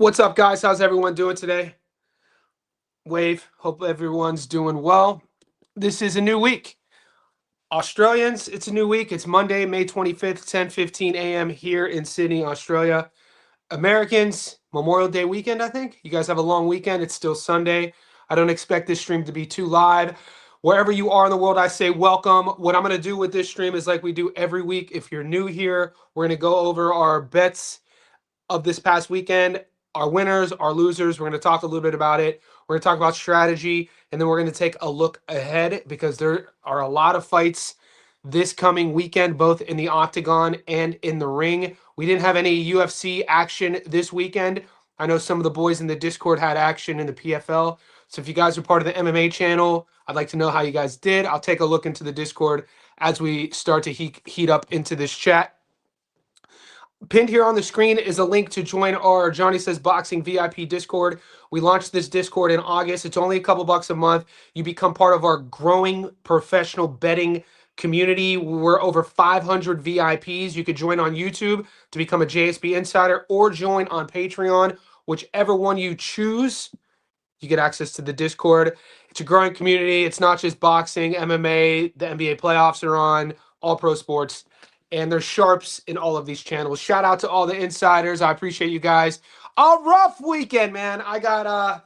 What's up, guys? How's everyone doing today? Wave. Hope everyone's doing well. This is a new week. Australians, it's a new week. It's Monday, May 25th, 10:15 a.m. here in Sydney, Australia. Americans, Memorial Day weekend, I think. You guys have a long weekend. It's still Sunday. I don't expect this stream to be too live. Wherever you are in the world, I say welcome. What I'm going to do with this stream is like we do every week. If you're new here, we're going to go over our bets of this past weekend, our winners, our losers. We're going to talk a little bit about it. We're going to talk about strategy, and then we're going to take a look ahead because there are a lot of fights this coming weekend, both in the octagon and in the ring. We didn't have any UFC action this weekend. I know some of the boys in the Discord had action in the PFL. So if you guys are part of the MMA channel, I'd like to know how you guys did. I'll take a look into the Discord as we start to heat up into this chat. Pinned here on the screen is a link to join our Johnny Says Boxing VIP Discord. We launched this Discord in August. It's only a couple bucks a month. You become part of our growing professional betting community. We're over 500 VIPs. You could join on YouTube to become a JSB Insider or join on Patreon. Whichever one you choose, you get access to the Discord. It's a growing community. It's not just boxing, MMA, the NBA playoffs are on, all pro sports. And there's sharps in all of these channels. Shout out to all the insiders. I appreciate you guys. A rough weekend, man. I got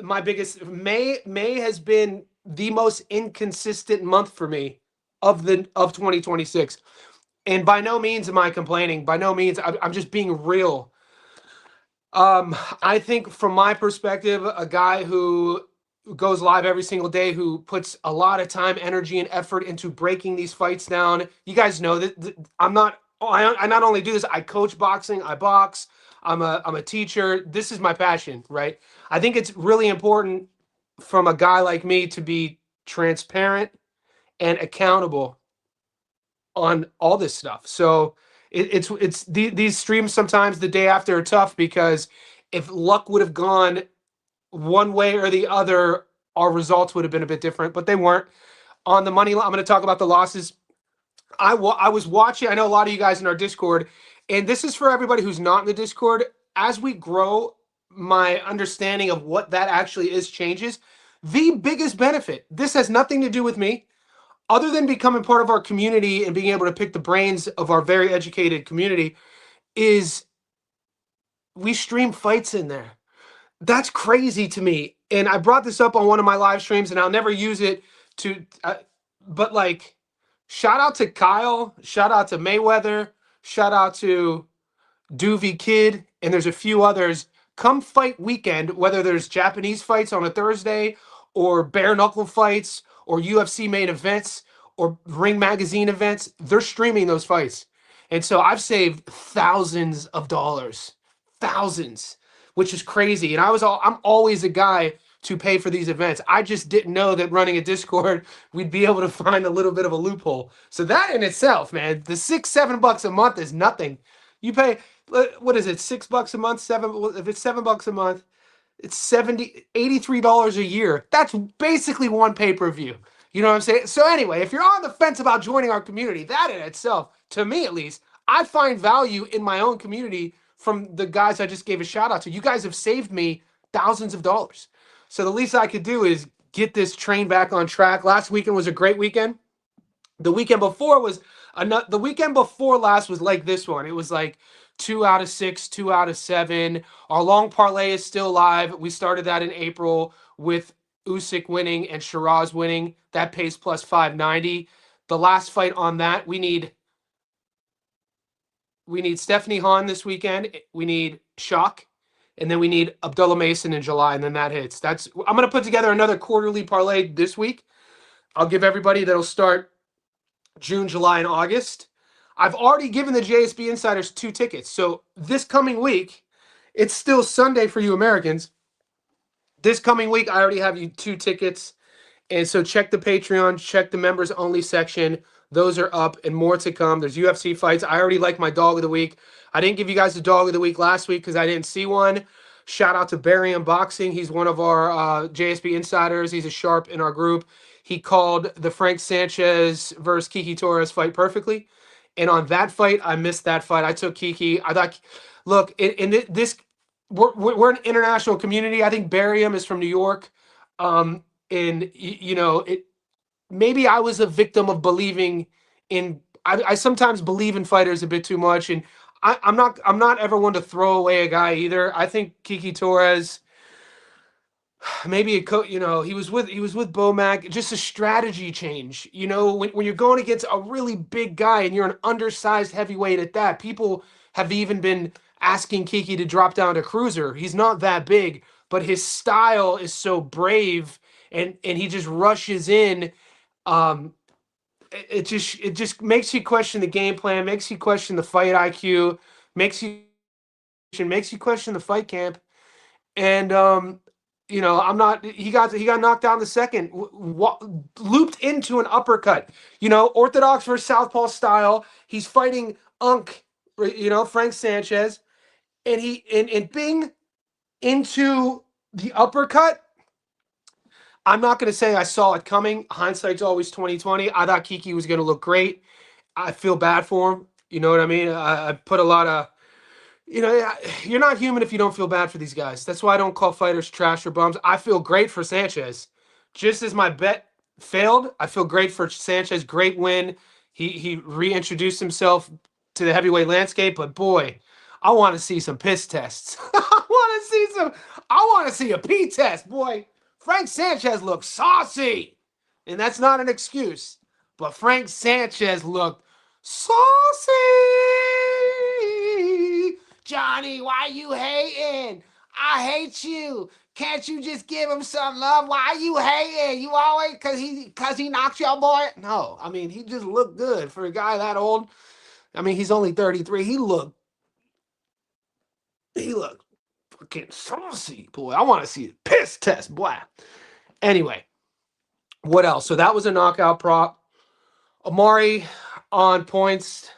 my biggest May has been the most inconsistent month for me of 2026. And by no means am I complaining. By no means, I'm just being real. I think from my perspective, a guy who goes live every single day, who puts a lot of time, energy, and effort into breaking these fights down. You guys know that I not only do this, I coach boxing, I box, I'm a teacher. This is my passion, right? I think it's really important from a guy like me to be transparent and accountable on all this stuff. So these streams sometimes the day after are tough because if luck would have gone one way or the other, our results would have been a bit different, but they weren't. On the money line, I'm going to talk about the losses. I was watching, I know a lot of you guys in our Discord, and this is for everybody who's not in the Discord. As we grow, my understanding of what that actually is changes. The biggest benefit, this has nothing to do with me, other than becoming part of our community and being able to pick the brains of our very educated community, is we stream fights in there. That's crazy to me. And I brought this up on one of my live streams, and I'll never use it to, but like, shout out to Kyle, shout out to Mayweather, shout out to Doovie Kid, and there's a few others. Come fight weekend, whether there's Japanese fights on a Thursday, or bare knuckle fights, or UFC main events, or Ring Magazine events, they're streaming those fights. And so I've saved thousands of dollars, thousands, which is crazy. And I'm always a guy to pay for these events. I just didn't know that running a Discord, we'd be able to find a little bit of a loophole. So that in itself, man, the $6-7 a month is nothing. You pay, what is it, $6 a month? If it's $7 a month, it's $83 a year. That's basically one pay-per-view. You know what I'm saying? So anyway, if you're on the fence about joining our community, that in itself, to me at least, I find value in my own community from the guys I just gave a shout out to. You guys have saved me thousands of dollars. So the least I could do is get this train back on track. Last weekend was a great weekend. The weekend before last was like this one. It was like 2 out of 6, 2 out of 7. Our long parlay is still live. We started that in April with Usyk winning and Shiraz winning. That pays plus 590. The last fight on that, we need Stephanie Hahn this weekend. We need Shock. And then we need Abdullah Mason in July, and then that hits. I'm going to put together another quarterly parlay this week. I'll give everybody that'll start June, July, and August. I've already given the JSB Insiders 2 tickets. So this coming week, it's still Sunday for you Americans. This coming week, I already have you 2 tickets. And so check the Patreon, check the members only section. Those are up and more to come. There's UFC fights. I already like my dog of the week. I didn't give you guys the dog of the week last week because I didn't see one. Shout out to Barry Unboxing. He's one of our JSB Insiders. He's a sharp in our group. He called the Frank Sanchez versus Kiki Torres fight perfectly. And on that fight, I missed that fight. I took Kiki. I thought, look, in this we're an international community. I think Barium is from New York. And you know, maybe I was a victim of believing in. I sometimes believe in fighters a bit too much, and I'm not ever one to throw away a guy either. I think Kiki Torres, maybe you know, he was with Bomac, just a strategy change. You know, when you're going against a really big guy and you're an undersized heavyweight at that, people have even been asking Kiki to drop down to cruiser. He's not that big, but his style is so brave, and he just rushes in. Um, it just makes you question the game plan, makes you question the fight IQ, makes you question the fight camp. And you know, I'm not. He got knocked down the second, looped into an uppercut. You know, orthodox versus southpaw style. He's fighting Unk, you know, Frank Sanchez, and and Bing into the uppercut. I'm not going to say I saw it coming. Hindsight's always 2020. I thought Kiki was going to look great. I feel bad for him. You know what I mean? I put a lot of, you know, you're not human if you don't feel bad for these guys. That's why I don't call fighters trash or bums. I feel great for Sanchez. Just as my bet failed, I feel great for Sanchez. Great win. He reintroduced himself to the heavyweight landscape, but boy, I want to see some piss tests. I want to see a pee test, boy. Frank Sanchez looked saucy. And that's not an excuse. But Frank Sanchez looked saucy. Johnny, why you hating? I hate you. Can't you just give him some love? Why you hating? You always cause he knocked your boy. No, I mean he just looked good for a guy that old. I mean he's only 33. He looked fucking saucy, boy. I want to see a piss test, boy. Anyway, what else? So that was a knockout prop. Amari on points,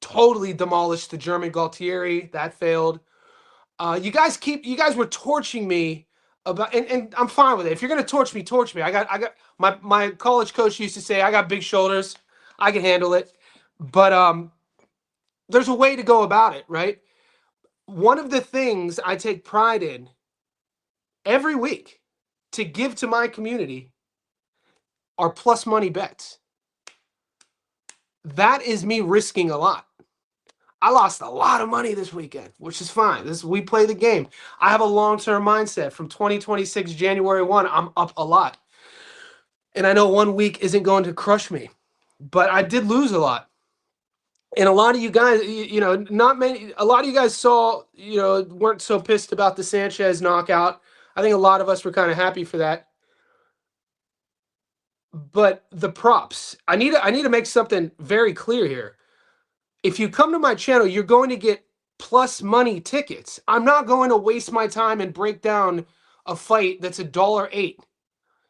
totally demolished the German Galtieri. That failed. You guys were torching me about, and I'm fine with it. If you're gonna torch me, torch me. I got my college coach used to say I got big shoulders. I can handle it. But there's a way to go about it, right? One of the things I take pride in every week to give to my community are plus money bets. That is me risking a lot. I lost a lot of money this weekend, which is fine. We play the game. I have a long-term mindset. From 2026 January 1, I'm up a lot. And I know 1 week isn't going to crush me, but I did lose a lot. And a lot of you guys, you know, a lot of you guys saw, you know, weren't so pissed about the Sanchez knockout. I think a lot of us were kind of happy for that. But the props, I need to make something very clear here. If you come to my channel, you're going to get plus money tickets. I'm not going to waste my time and break down a fight that's $1.08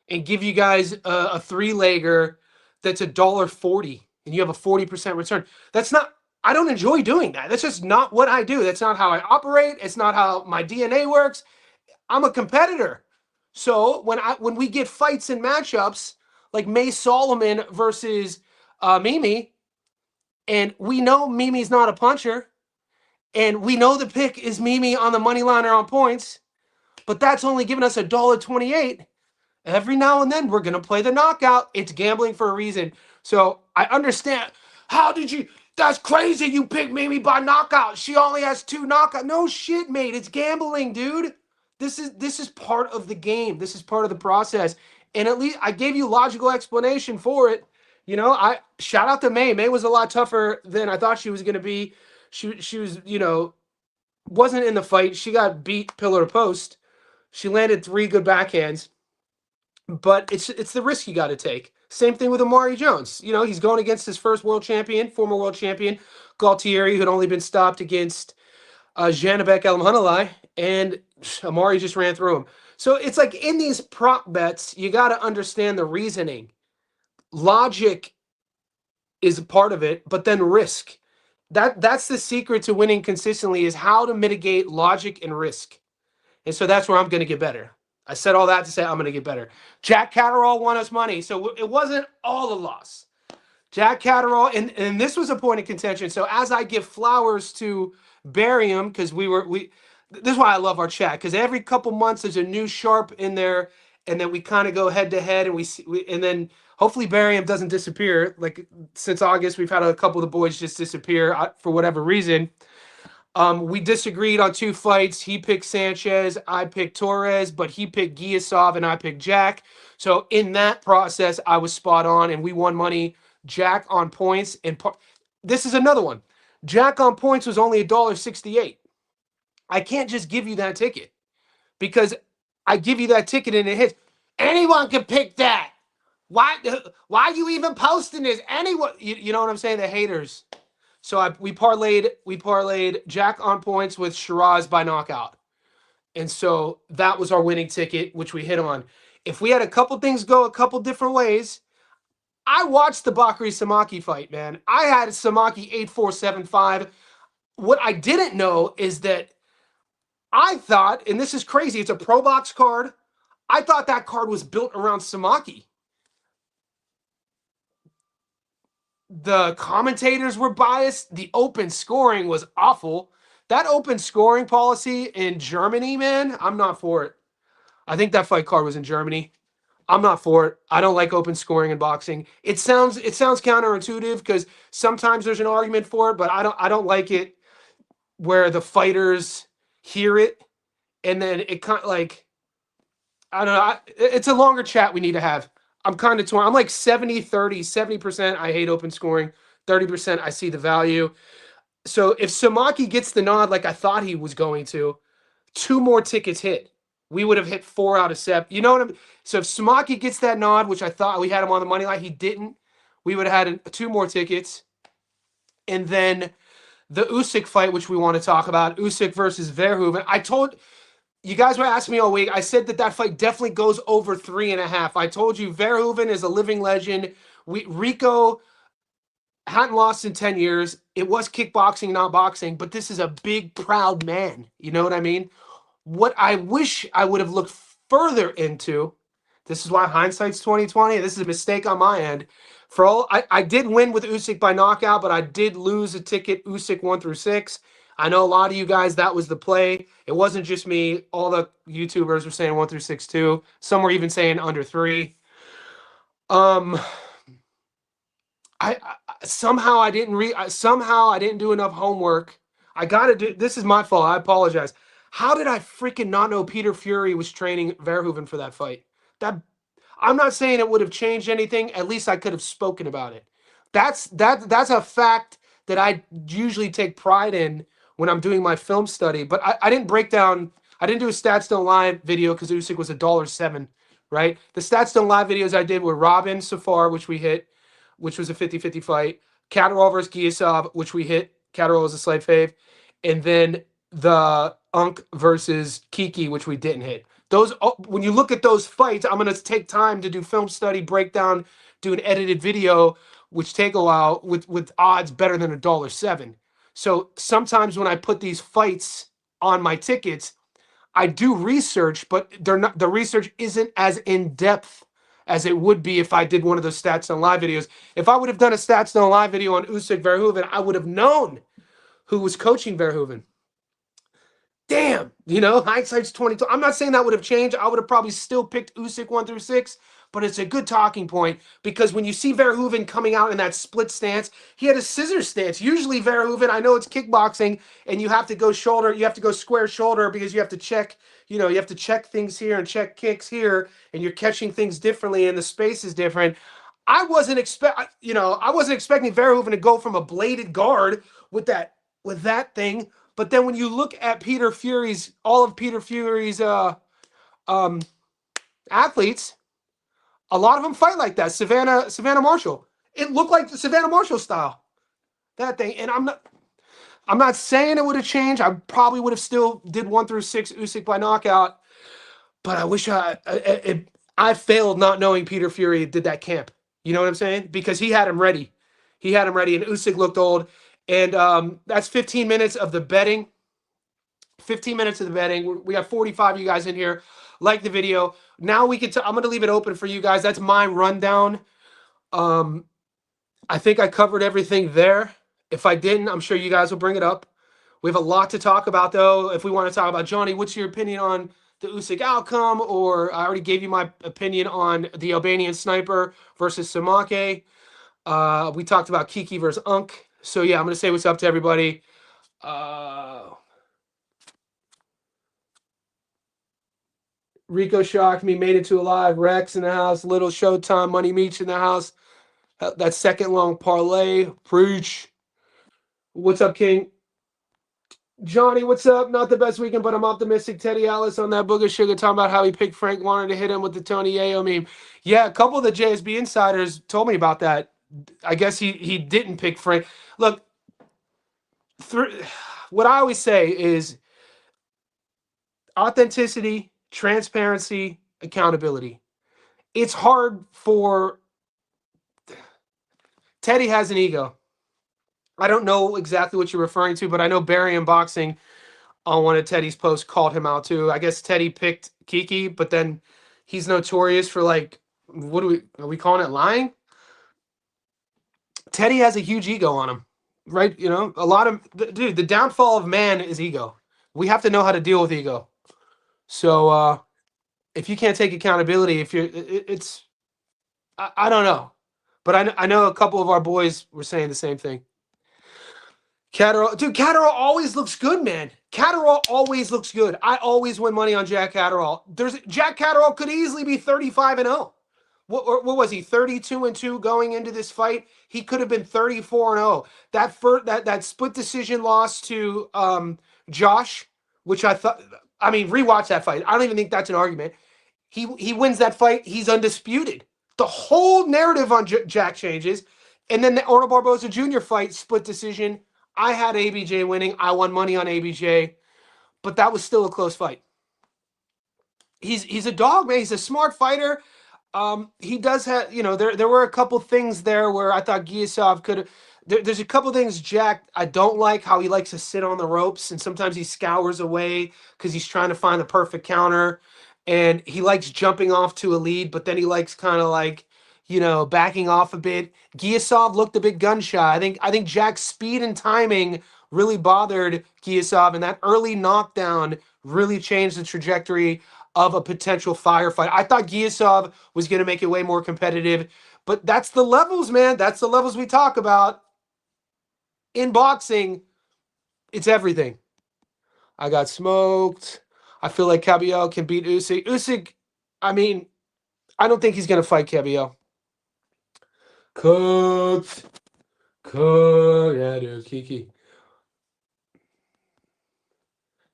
and give you guys a three-legger that's $1.40 and you have a 40% return. That's not, I don't enjoy doing that. That's just not what I do. That's not how I operate. It's not how my DNA works. I'm a competitor. So when we get fights and matchups like May Solomon versus Mimi, and we know Mimi's not a puncher, and we know the pick is Mimi on the money line or on points, but that's only giving us $1.28. Every now and then we're gonna play the knockout. It's gambling for a reason. So I understand. How did you? That's crazy. You picked Mimi by knockout. She only has 2 knockouts. No shit, mate. It's gambling, dude. This is part of the game. This is part of the process. And at least I gave you logical explanation for it. You know, I shout out to May. May was a lot tougher than I thought she was going to be. She was, you know, wasn't in the fight. She got beat pillar to post. She landed 3 good backhands. But it's the risk you got to take. Same thing with Amari Jones. You know, he's going against his first world champion, former world champion, Galtieri, who had only been stopped against Janabek Elmhanalai, and Amari just ran through him. So it's like in these prop bets, you got to understand the reasoning. Logic is a part of it, but then risk. That's the secret to winning consistently, is how to mitigate logic and risk. And so that's where I'm going to get better. I said all that to say I'm going to get better. Jack Catterall won us money, so it wasn't all a loss. Jack Catterall, and this was a point of contention. So as I give flowers to Barium, because this is why I love our chat, because every couple months there's a new sharp in there, and then we kind of go head to head, and and then hopefully Barium doesn't disappear. Like since August, we've had a couple of the boys just disappear for whatever reason. We disagreed on 2 fights. He picked Sanchez, I picked Torres, but he picked Giasov and I picked Jack. So in that process, I was spot on, and we won money. Jack on points, and this is another one. Jack on points was only $1.68. I can't just give you that ticket, because I give you that ticket and it hits. Anyone can pick that. Why are you even posting this? Anyone, you know what I'm saying? The haters. So we parlayed Jack on points with Shiraz by knockout. And so that was our winning ticket, which we hit on. If we had a couple things go a couple different ways, I watched the Bakary Samaki fight, man. I had Samaki 8-4-7-5. What I didn't know is that I thought, and this is crazy, it's a Pro Box card. I thought that card was built around Samaki. The commentators were biased. The open scoring was awful. That open scoring policy in Germany, man, I'm not for it. I think that fight card was in Germany. I'm not for it. I don't like open scoring in boxing. It sounds counterintuitive, because sometimes there's an argument for it, but I don't like it where the fighters hear it and then it kind of like, I don't know. It's a longer chat we need to have. I'm kind of torn. I'm like 70-30, 70% I hate open scoring, 30% I see the value. So if Samaki gets the nod like I thought he was going to, 2 more tickets hit. We would have hit 4 out of 7. You know what I mean? So if Samaki gets that nod, which I thought we had him on the money line, he didn't. We would have had 2 more tickets. And then the Usyk fight, which we want to talk about, Usyk versus Verhoeven. I told you guys were asking me all week. I said that fight definitely goes over 3.5. I told you Verhoeven is a living legend. Rico hadn't lost in 10 years. It was kickboxing, not boxing, but this is a big, proud man. You know what I mean? What I wish I would have looked further into, this is why hindsight's 2020. This is a mistake on my end. I did win with Usyk by knockout, but I did lose a ticket Usyk 1-6. I know a lot of you guys, that was the play. It wasn't just me. All the YouTubers were saying 1-6 too. Some were even saying under 3. I somehow I didn't do enough homework. I gotta do. This is my fault. I apologize. How did I freaking not know Peter Fury was training Verhoeven for that fight? I'm not saying it would have changed anything. At least I could have spoken about it. That's a fact that I usually take pride in when I'm doing my film study. But I didn't break down. I didn't do a Stats Don't Lie video because Usyk was $1.07, right? The Stats Don't Lie videos I did were Robin Safar, which we hit, which was a 50-50 fight. Catterall versus Giasov, which we hit. Catterall was a slight fave. And then the Unk versus Kiki, which we didn't hit. Those, when you look at those fights, I'm going to take time to do film study, breakdown, do an edited video, which take a while with odds better than $1.07. So sometimes when I put these fights on my tickets, I do research, but the research isn't as in depth as it would be if I did one of those Stats Don't Lie videos. If I would have done a Stats Don't Lie video on Usyk Verhoeven, I would have known who was coaching Verhoeven. Damn, hindsight's 2020. I'm not saying that would have changed. I would have probably still picked Usyk 1-6, but it's a good talking point, because when you see Verhoeven coming out in that split stance, he had a scissor stance. Usually Verhoeven, I know it's kickboxing and you have to go shoulder, you have to go square shoulder because you have to check, you have to check things here and check kicks here, and you're catching things differently and the space is different. I wasn't expecting Verhoeven to go from a bladed guard with that thing. But then when you look at all of Peter Fury's athletes, a lot of them fight like that. Savannah Marshall. It looked like the Savannah Marshall style. That thing. And I'm not saying it would have changed. I probably would have still did 1-6 Usyk by knockout. But I wish I failed not knowing Peter Fury did that camp. You know what I'm saying? Because he had him ready. And Usyk looked old. And that's 15 minutes of the betting. 15 minutes of the betting. We got 45 of you guys in here. Like the video. Now I'm going to leave it open for you guys. That's my rundown. I think I covered everything there. If I didn't, I'm sure you guys will bring it up. We have a lot to talk about, though. If we want to talk about Johnny, what's your opinion on the Usyk outcome? Or I already gave you my opinion on the Albanian sniper versus Samake. We talked about Kiki versus Unk. So yeah, I'm gonna say what's up to everybody. Rico shocked me, made it to alive. Rex in the house, Little Showtime, Money Meech in the house. That second long parlay, preach. What's up, King? Johnny, what's up? Not the best weekend, but I'm optimistic. Teddy Alice on that Booger Sugar talking about how he picked Frank Warner to hit him with the Tony Yayo meme. Yeah, a couple of the JSB insiders told me about that. I guess he didn't pick Frank. Look, what I always say is authenticity, transparency, accountability. It's hard for Teddy has an ego. I don't know exactly what you're referring to, but I know Barry Unboxing on one of Teddy's posts called him out too. I guess Teddy picked Kiki, but then he's notorious for like, what are we calling it, lying? Teddy has a huge ego on him, right? You know, a lot of, dude, the downfall of man is ego. We have to know how to deal with ego. So if you can't take accountability, if you're, it's, I don't know. But I know a couple of our boys were saying the same thing. Catterall, dude, Catterall always looks good, man. Catterall always looks good. I always win money on Jack Catterall. Jack Catterall could easily be 35-0. What was he? 32-2 going into this fight. He could have been 34-0. That split decision loss to Josh, which I thought. I mean, rewatch that fight. I don't even think that's an argument. He wins that fight. He's undisputed. The whole narrative on Jack changes, and then the Arnold Barboza Jr. fight, split decision. I had ABJ winning. I won money on ABJ, but that was still a close fight. He's a dog, man. He's a smart fighter. He does have, you know, there were a couple things there where I thought Giasov could have. There's a couple things, Jack, I don't like how he likes to sit on the ropes, and sometimes he scours away because he's trying to find the perfect counter, and he likes jumping off to a lead, but then he likes kind of like, you know, backing off a bit. Giasov looked a bit gun shy. I think Jack's speed and timing really bothered Giasov, and that early knockdown really changed the trajectory of a potential firefight. I thought Giasov was going to make it way more competitive, but that's the levels, man. That's the levels we talk about. In boxing, it's everything. I got smoked. I feel like Cabello can beat Usyk. Usyk, I mean, I don't think he's going to fight Cabello. Cooked. Yeah, dude, Kiki.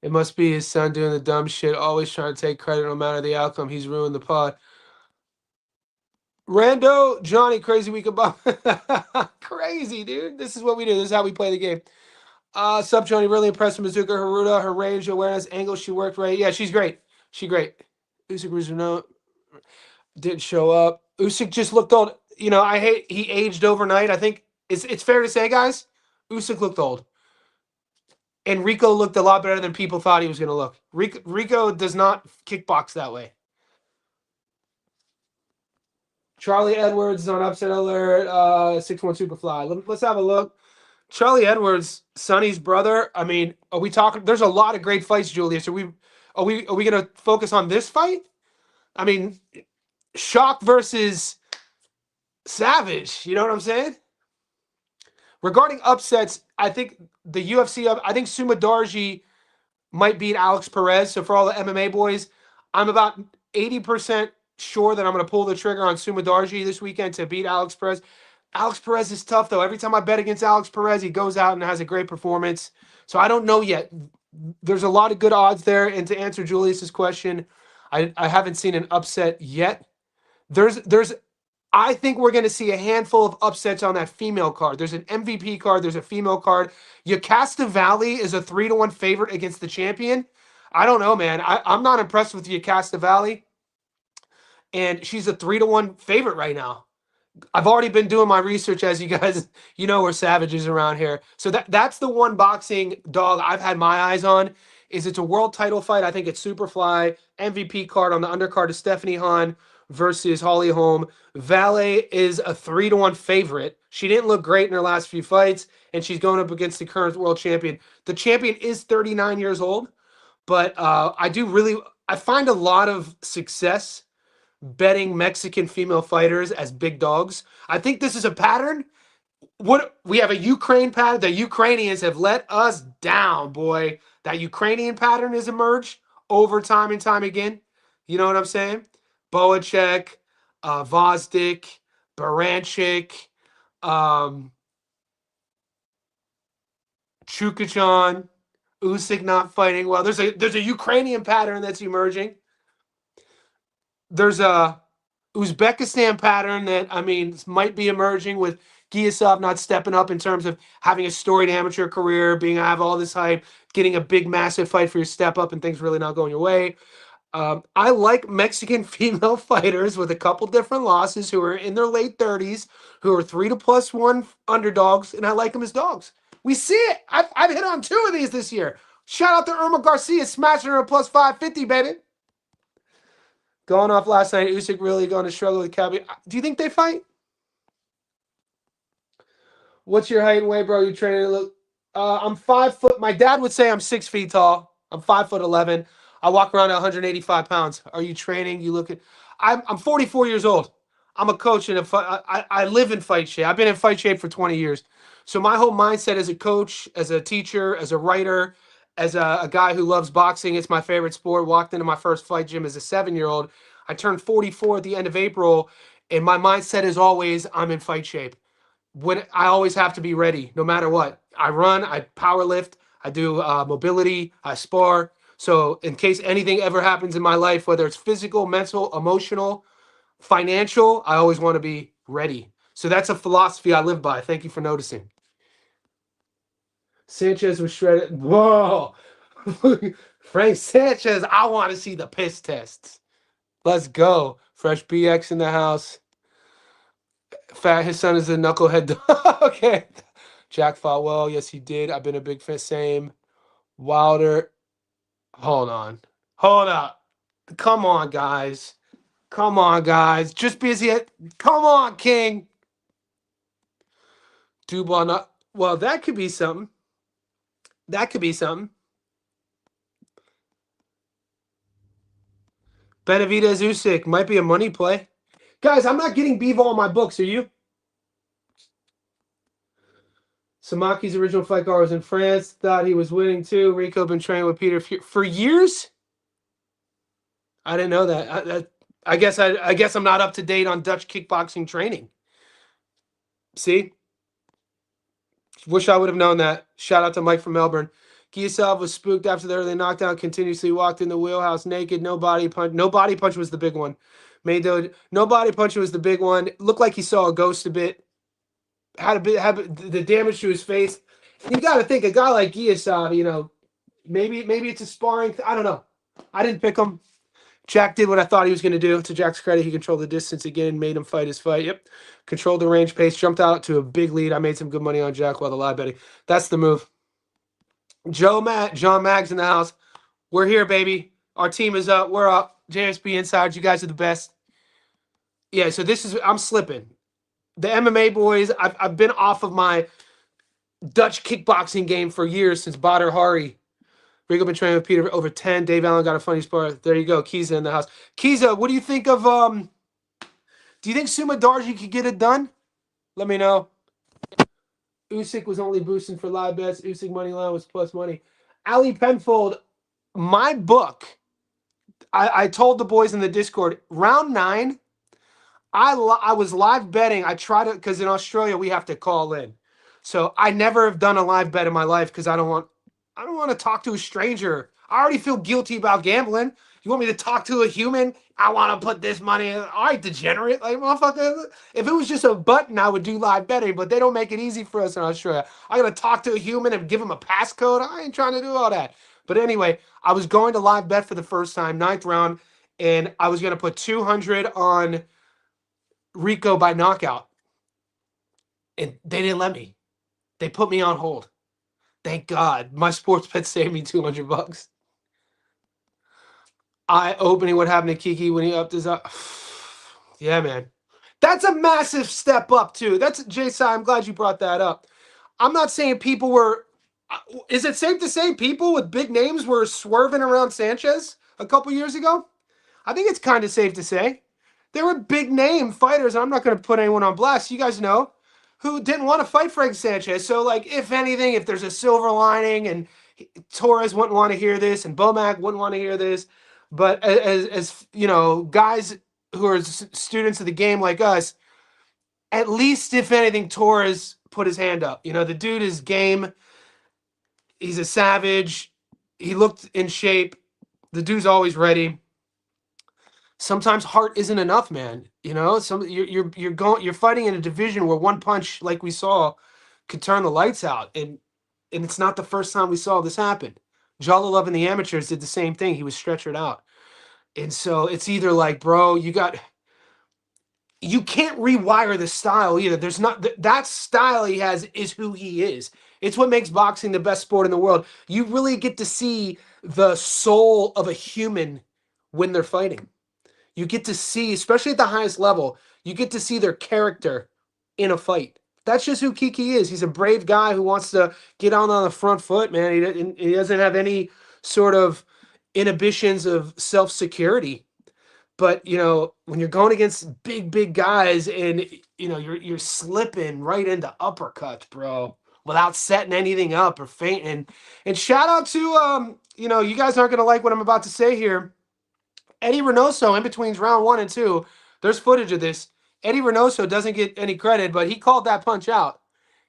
It must be his son doing the dumb shit, always trying to take credit no matter the outcome. He's ruined the pod. Rando, Johnny, crazy week above. Crazy, dude. This is what we do. This is how we play the game. Sub Johnny, really impressed with Mizuka Haruta, her range, awareness, angle. She worked right. Yeah, she's great. She's great. Usyk Rizzuno didn't show up. Usyk just looked old. You know, I hate he aged overnight. I think it's fair to say, guys, Usyk looked old. And Rico looked a lot better than people thought he was going to look. Rico does not kickbox that way. Charlie Edwards is on upset alert. 6-1 Superfly. Let's have a look. Charlie Edwards, Sonny's brother. I mean, are we talking? There's a lot of great fights, Julius. Are we going to focus on this fight? I mean, Shock versus Savage. You know what I'm saying? Regarding upsets, I think the UFC. I think Sumadarji might beat Alex Perez. So for all the MMA boys, I'm about 80% sure that I'm going to pull the trigger on Sumadarji this weekend to beat Alex Perez. Alex Perez is tough, though. Every time I bet against Alex Perez, he goes out and has a great performance. So I don't know yet. There's a lot of good odds there. And to answer Julius's question, I haven't seen an upset yet. I think we're going to see a handful of upsets on that female card. There's an MVP card. There's a female card. Yacasta Valley is a 3-1 favorite against the champion. I don't know, man. I'm not impressed with Yacasta Valley. And she's a 3-1 favorite right now. I've already been doing my research, as you guys, you know, we're savages around here. So that's the one boxing dog I've had my eyes on. It's a world title fight. I think it's Superfly. MVP card on the undercard is Stephanie Hahn. versus Holly Holm. Valet is a 3-1 favorite. She didn't look great in her last few fights, and she's going up against the current world champion. The champion is 39 years old, but I find a lot of success betting Mexican female fighters as big dogs. I think this is a pattern. What we have a Ukraine pattern. The Ukrainians have let us down, boy. That Ukrainian pattern has emerged over time and time again. You know what I'm saying? Boacek, Vozdik, Baranchik, um, Chukachan, Usyk not fighting well. There's a Ukrainian pattern that's emerging. There's a Uzbekistan pattern that, I mean, might be emerging with Giasov not stepping up in terms of having a storied amateur career, have all this hype, getting a big, massive fight for your step up, and things really not going your way. I like Mexican female fighters with a couple different losses who are in their late 30s, who are 3-1 underdogs, and I like them as dogs. We see it. I've hit on 2 of these this year. Shout out to Ryangarcia smashing her at plus 550, baby. Going off last night, Usyk really going to struggle with Calvi. Do you think they fight? What's your height and weight, bro? You training? Look, I'm 5 foot. My dad would say I'm 6 feet tall. I'm 5'11". I walk around at 185 pounds. Are you training? You look at. I'm 44 years old. I'm a coach and I live in fight shape. I've been in fight shape for 20 years. So my whole mindset as a coach, as a teacher, as a writer, as a guy who loves boxing, it's my favorite sport. Walked into my first fight gym as a 7-year-old. I turned 44 at the end of April, and my mindset is always I'm in fight shape. When I always have to be ready, no matter what. I run, I power lift, I do mobility, I spar. So in case anything ever happens in my life, whether it's physical, mental, emotional, financial, I always want to be ready. So that's a philosophy I live by. Thank you for noticing. Sanchez was shredded. Whoa. Frank Sanchez, I want to see the piss tests. Let's go. Fresh BX in the house. Fat, his son is a knucklehead. Okay. Jack fought well. Yes, he did. I've been a big fan. Same. Wilder. Hold on. Hold up. Come on, guys. Come on, guys. Just busy. Come on, King. Dubois not. Well, that could be something. That could be something. Benavidez Usyk might be a money play. Guys, I'm not getting Bevo on my books. Are you? Samaki's original fight card was in France. Thought he was winning too. Rico been training with Peter for years. I didn't know that. I guess I'm not up to date on Dutch kickboxing training. See? Wish I would have known that. Shout out to Mike from Melbourne. Giasov was spooked after the early knockdown. Continuously walked in the wheelhouse naked. No body punch. No body punch was the big one. No body punch was the big one. Looked like he saw a ghost a bit. Had the damage to his face. You got to think a guy like Giasov, you know, maybe it's a sparring. I don't know. I didn't pick him. Jack did what I thought he was going to do. To Jack's credit, he controlled the distance again, made him fight his fight. Yep. Controlled the range pace, jumped out to a big lead. I made some good money on Jack while the live betting. That's the move. John Maggs in the house. We're here, baby. Our team is up. We're up. JSB Insiders, you guys are the best. Yeah, so I'm slipping. The MMA boys, I've been off of my Dutch kickboxing game for years since Badr Hari. Rico been training with Peter for over 10. Dave Allen got a funny spar. There you go. Kiza in the house. Kiza, what do you think of do you think Suma Darji could get it done? Let me know. Usyk was only boosting for live bets. Usyk money line was plus money. Ali Penfold, my book. I told the boys in the Discord, round 9, I was live betting. I tried to, because in Australia we have to call in. So I never have done a live bet in my life because I don't want to talk to a stranger. I already feel guilty about gambling. You want me to talk to a human? I want to put this money in. All right, degenerate. Like, motherfucker. If it was just a button, I would do live betting, but they don't make it easy for us in Australia. I got to talk to a human and give him a passcode. I ain't trying to do all that. But anyway, I was going to live bet for the first time, 9th round, and I was going to put 200 on Rico by knockout. And they didn't let me. They put me on hold. Thank God. My sports bet saved me $200. Eye-opening what happened to Kiki when he upped his up. Yeah, man. That's a massive step up too. That's Jason. I'm glad you brought that up. I'm not saying people were. Is it safe to say people with big names were swerving around Sanchez a couple years ago? I think it's kind of safe to say there were big name fighters. I'm not going to put anyone on blast. You guys know who didn't want to fight Frank Sanchez. So, like, if anything, if there's a silver lining, and Torres wouldn't want to hear this, and Bomac wouldn't want to hear this, but as you know, guys who are students of the game like us, at least if anything, Torres put his hand up. You know, the dude is game. He's a savage. He looked in shape. The dude's always ready. Sometimes heart isn't enough, man. You know, you're fighting in a division where one punch, like we saw, could turn the lights out, and it's not the first time we saw this happen. Jalalov and the amateurs did the same thing. He was stretchered out, and so it's either like, bro, you can't rewire the style either. There's not that style he has is who he is. It's what makes boxing the best sport in the world. You really get to see the soul of a human when they're fighting. You get to see, especially at the highest level, you get to see their character in a fight. That's just who Kiki is. He's a brave guy who wants to get on the front foot, man. He doesn't have any sort of inhibitions of self-security. But, you know, when you're going against big guys and, you know, you're slipping right into uppercuts, bro, without setting anything up or feinting. And shout out to, you know, you guys aren't going to like what I'm about to say here. Eddie Reynoso, in between round 1 and 2, there's footage of this. Eddie Reynoso doesn't get any credit, but he called that punch out.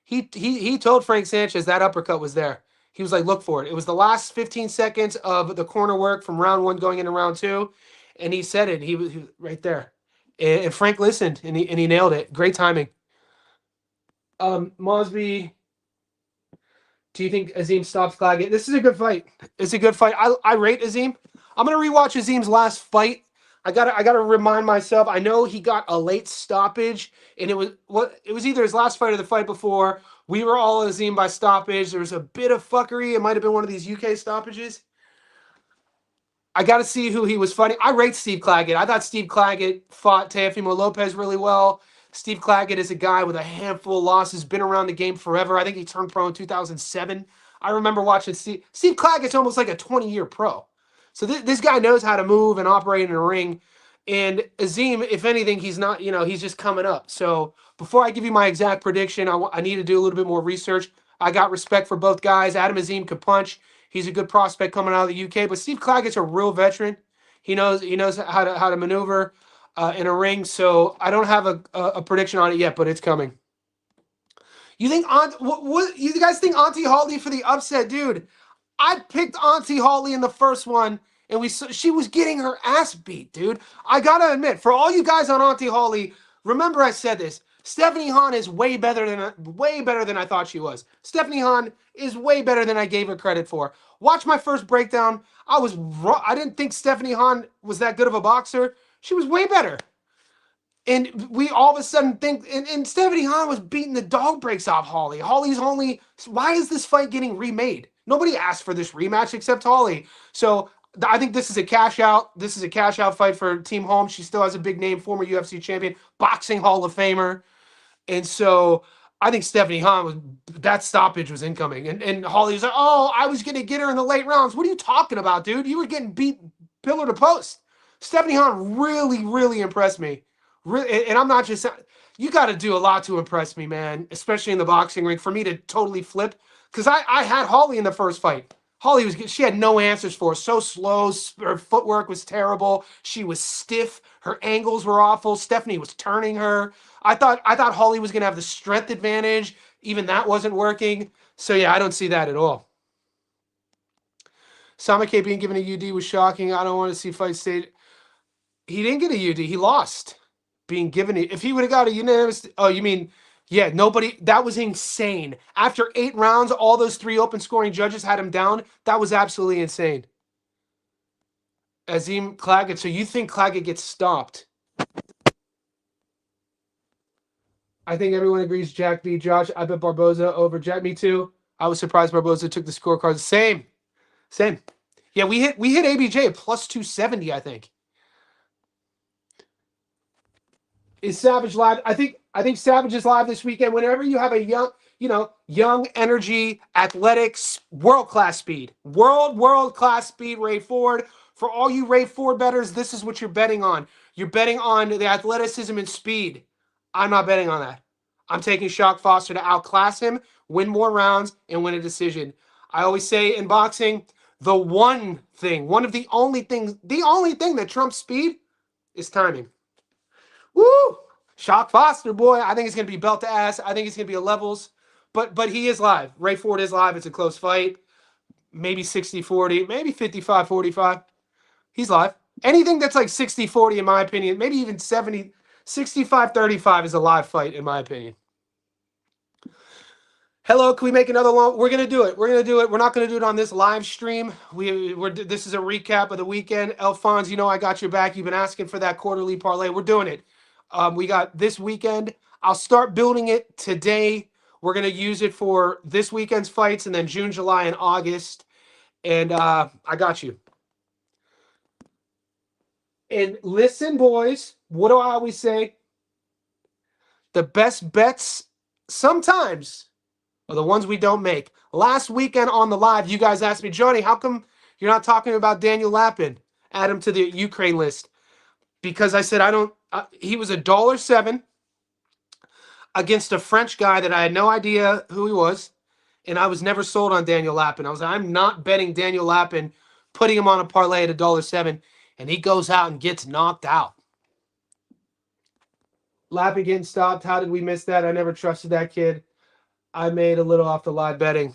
He told Frank Sanchez that uppercut was there. He was like, look for it. It was the last 15 seconds of the corner work from round 1 going into round 2. And he said it. He was right there. And Frank listened, and he nailed it. Great timing. Mosby, do you think Azim stops Claggett? This is a good fight. It's a good fight. I rate Azim. I'm gonna rewatch Azim's last fight. I gotta remind myself. I know he got a late stoppage, and it was either his last fight or the fight before. We were all Azim by stoppage. There was a bit of fuckery. It might have been one of these UK stoppages. I got to see who he was fighting. I rate Steve Claggett. I thought Steve Claggett fought Teofimo Lopez really well. Steve Claggett is a guy with a handful of losses, been around the game forever. I think he turned pro in 2007. I remember watching Steve Claggett's almost like a 20-year pro. So this guy knows how to move and operate in a ring. And Azim, if anything, he's not, you know, he's just coming up. So before I give you my exact prediction, I need to do a little bit more research. I got respect for both guys. Adam Azim could punch. He's a good prospect coming out of the UK, but Steve Claggett's a real veteran. He knows how to maneuver in a ring. So I don't have a prediction on it yet, but it's coming. You think what you guys think Auntie Holly for the upset, dude? I picked Auntie Holly in the first one, and she was getting her ass beat, dude. I gotta admit, for all you guys on Auntie Holly, remember I said this. Stephanie Hahn is way better than I thought she was. Stephanie Hahn is way better than I gave her credit for. Watch my first breakdown. I didn't think Stephanie Hahn was that good of a boxer. She was way better. And we all of a sudden think, and Stephanie Hahn was beating the dog breaks off Holly. Why is this fight getting remade? Nobody asked for this rematch except Holly. So I think this is a cash out. This is a cash out fight for Team Holmes. She still has a big name, former UFC champion, boxing Hall of Famer. And so I think Stephanie Hahn that stoppage was incoming. And Holly was like, oh, I was going to get her in the late rounds. What are you talking about, dude? You were getting beat pillar to post. Stephanie Hahn really, really impressed me. And I'm not just, you got to do a lot to impress me, man, especially in the boxing ring for me to totally flip. Because I had Holly in the first fight. She had no answers for us. So slow. Her footwork was terrible. She was stiff. Her angles were awful. Stephanie was turning her. I thought Holly was going to have the strength advantage. Even that wasn't working. So, yeah, I don't see that at all. Samake being given a UD was shocking. I don't want to see fight stage. He didn't get a UD. He lost. Being given it. If he would have got a unanimous. Oh, you mean, yeah, nobody. That was insane. After 8 rounds, all those 3 open scoring judges had him down. That was absolutely insane. Azim Claggett. So you think Claggett gets stopped? I think everyone agrees Jack beat Josh. I bet Barboza over Jack. Me too. I was surprised Barboza took the scorecards. Same. Yeah, we hit ABJ at plus 270, I think. Is Savage live? I think Savage is live this weekend. Whenever you have a young energy, athletics, world class speed, world class speed, Ray Ford. For all you Ray Ford bettors, this is what you're betting on. You're betting on the athleticism and speed. I'm not betting on that. I'm taking Shock Foster to outclass him, win more rounds, and win a decision. I always say in boxing, one of the only thing that trumps speed is timing. Woo! Shock Foster, boy. I think it's going to be belt to ass. I think it's going to be a levels. But he is live. Ray Ford is live. It's a close fight. Maybe 60-40, maybe 55-45. He's live. Anything that's like 60-40, in my opinion, maybe even 65-35 is a live fight, in my opinion. Hello, can we make another long? We're gonna do it. We're not gonna do it on this live stream. This is a recap of the weekend. Alphonse, I got your back. You've been asking for that quarterly parlay. We're doing it. We got this weekend. I'll start building it today. We're gonna use it for this weekend's fights and then June, July, and August. And I got you. And listen, boys, what do I always say? The best bets sometimes are the ones we don't make. Last weekend on the live, you guys asked me, Johnny, how come you're not talking about Daniel Lapin? Add him to the Ukraine list. Because I said he was $1.07 against a French guy that I had no idea who he was, and I was never sold on Daniel Lapin. I was like, I'm not betting Daniel Lapin, putting him on a parlay at $1.07, and he goes out and gets knocked out. Lapin getting stopped. How did we miss that? I never trusted that kid. I made a little off the live betting.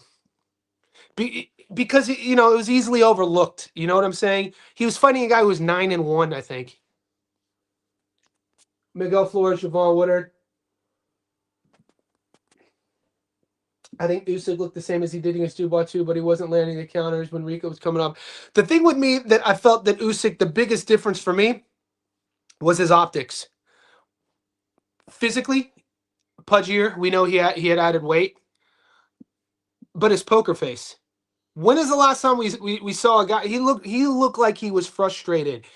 Because it was easily overlooked. You know what I'm saying? He was fighting a guy who was 9-1, I think. Miguel Flores, Javon Woodard. I think Usyk looked the same as he did against Dubois too, but he wasn't landing the counters when Rico was coming up. The thing with me that I felt that Usyk, the biggest difference for me was his optics. Physically, pudgier. We know he had added weight, but his poker face. When is the last time we saw a guy? He looked like he was frustrated.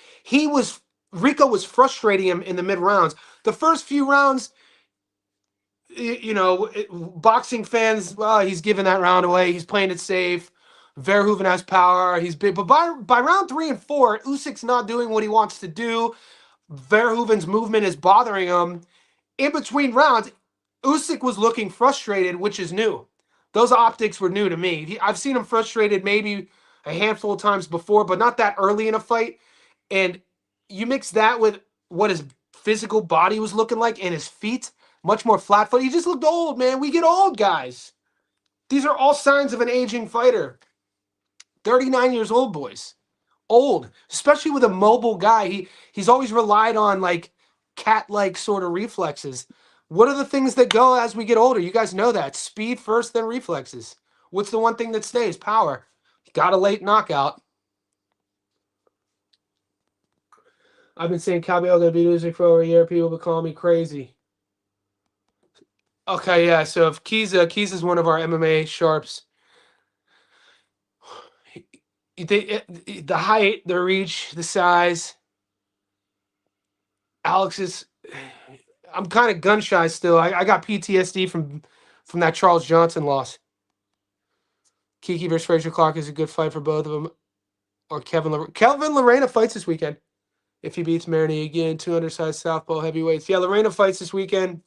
Rico was frustrating him in the mid rounds. The first few rounds, boxing fans, he's giving that round away. He's playing it safe. Verhoeven has power. He's big, but by round 3 and 4, Usyk's not doing what he wants to do. Verhoeven's movement is bothering him. In between rounds, Usyk was looking frustrated, which is new. Those optics were new to me. I've seen him frustrated maybe a handful of times before, but not that early in a fight. And you mix that with what his physical body was looking like and his feet, much more flat-footed. He just looked old, man. We get old, guys. These are all signs of an aging fighter. 39 years old, boys. Old, especially with a mobile guy. He's always relied on like cat-like sort of reflexes. What are the things that go as we get older? You guys know that. Speed first, then reflexes. What's the one thing that stays? Power. Got a late knockout. I've been saying Caballero going to be losing for over a year. People will call me crazy. Okay, yeah. So if Kiza's one of our MMA sharps. The height, the reach, the size. Alex is... I'm kind of gun shy still. I got PTSD from that Charles Johnson loss. Kiki versus Fraser Clark is a good fight for both of them. Or Kelvin Lorena fights this weekend. If he beats Maroney again, 2 undersized southpaw heavyweights. Yeah, Lorena fights this weekend.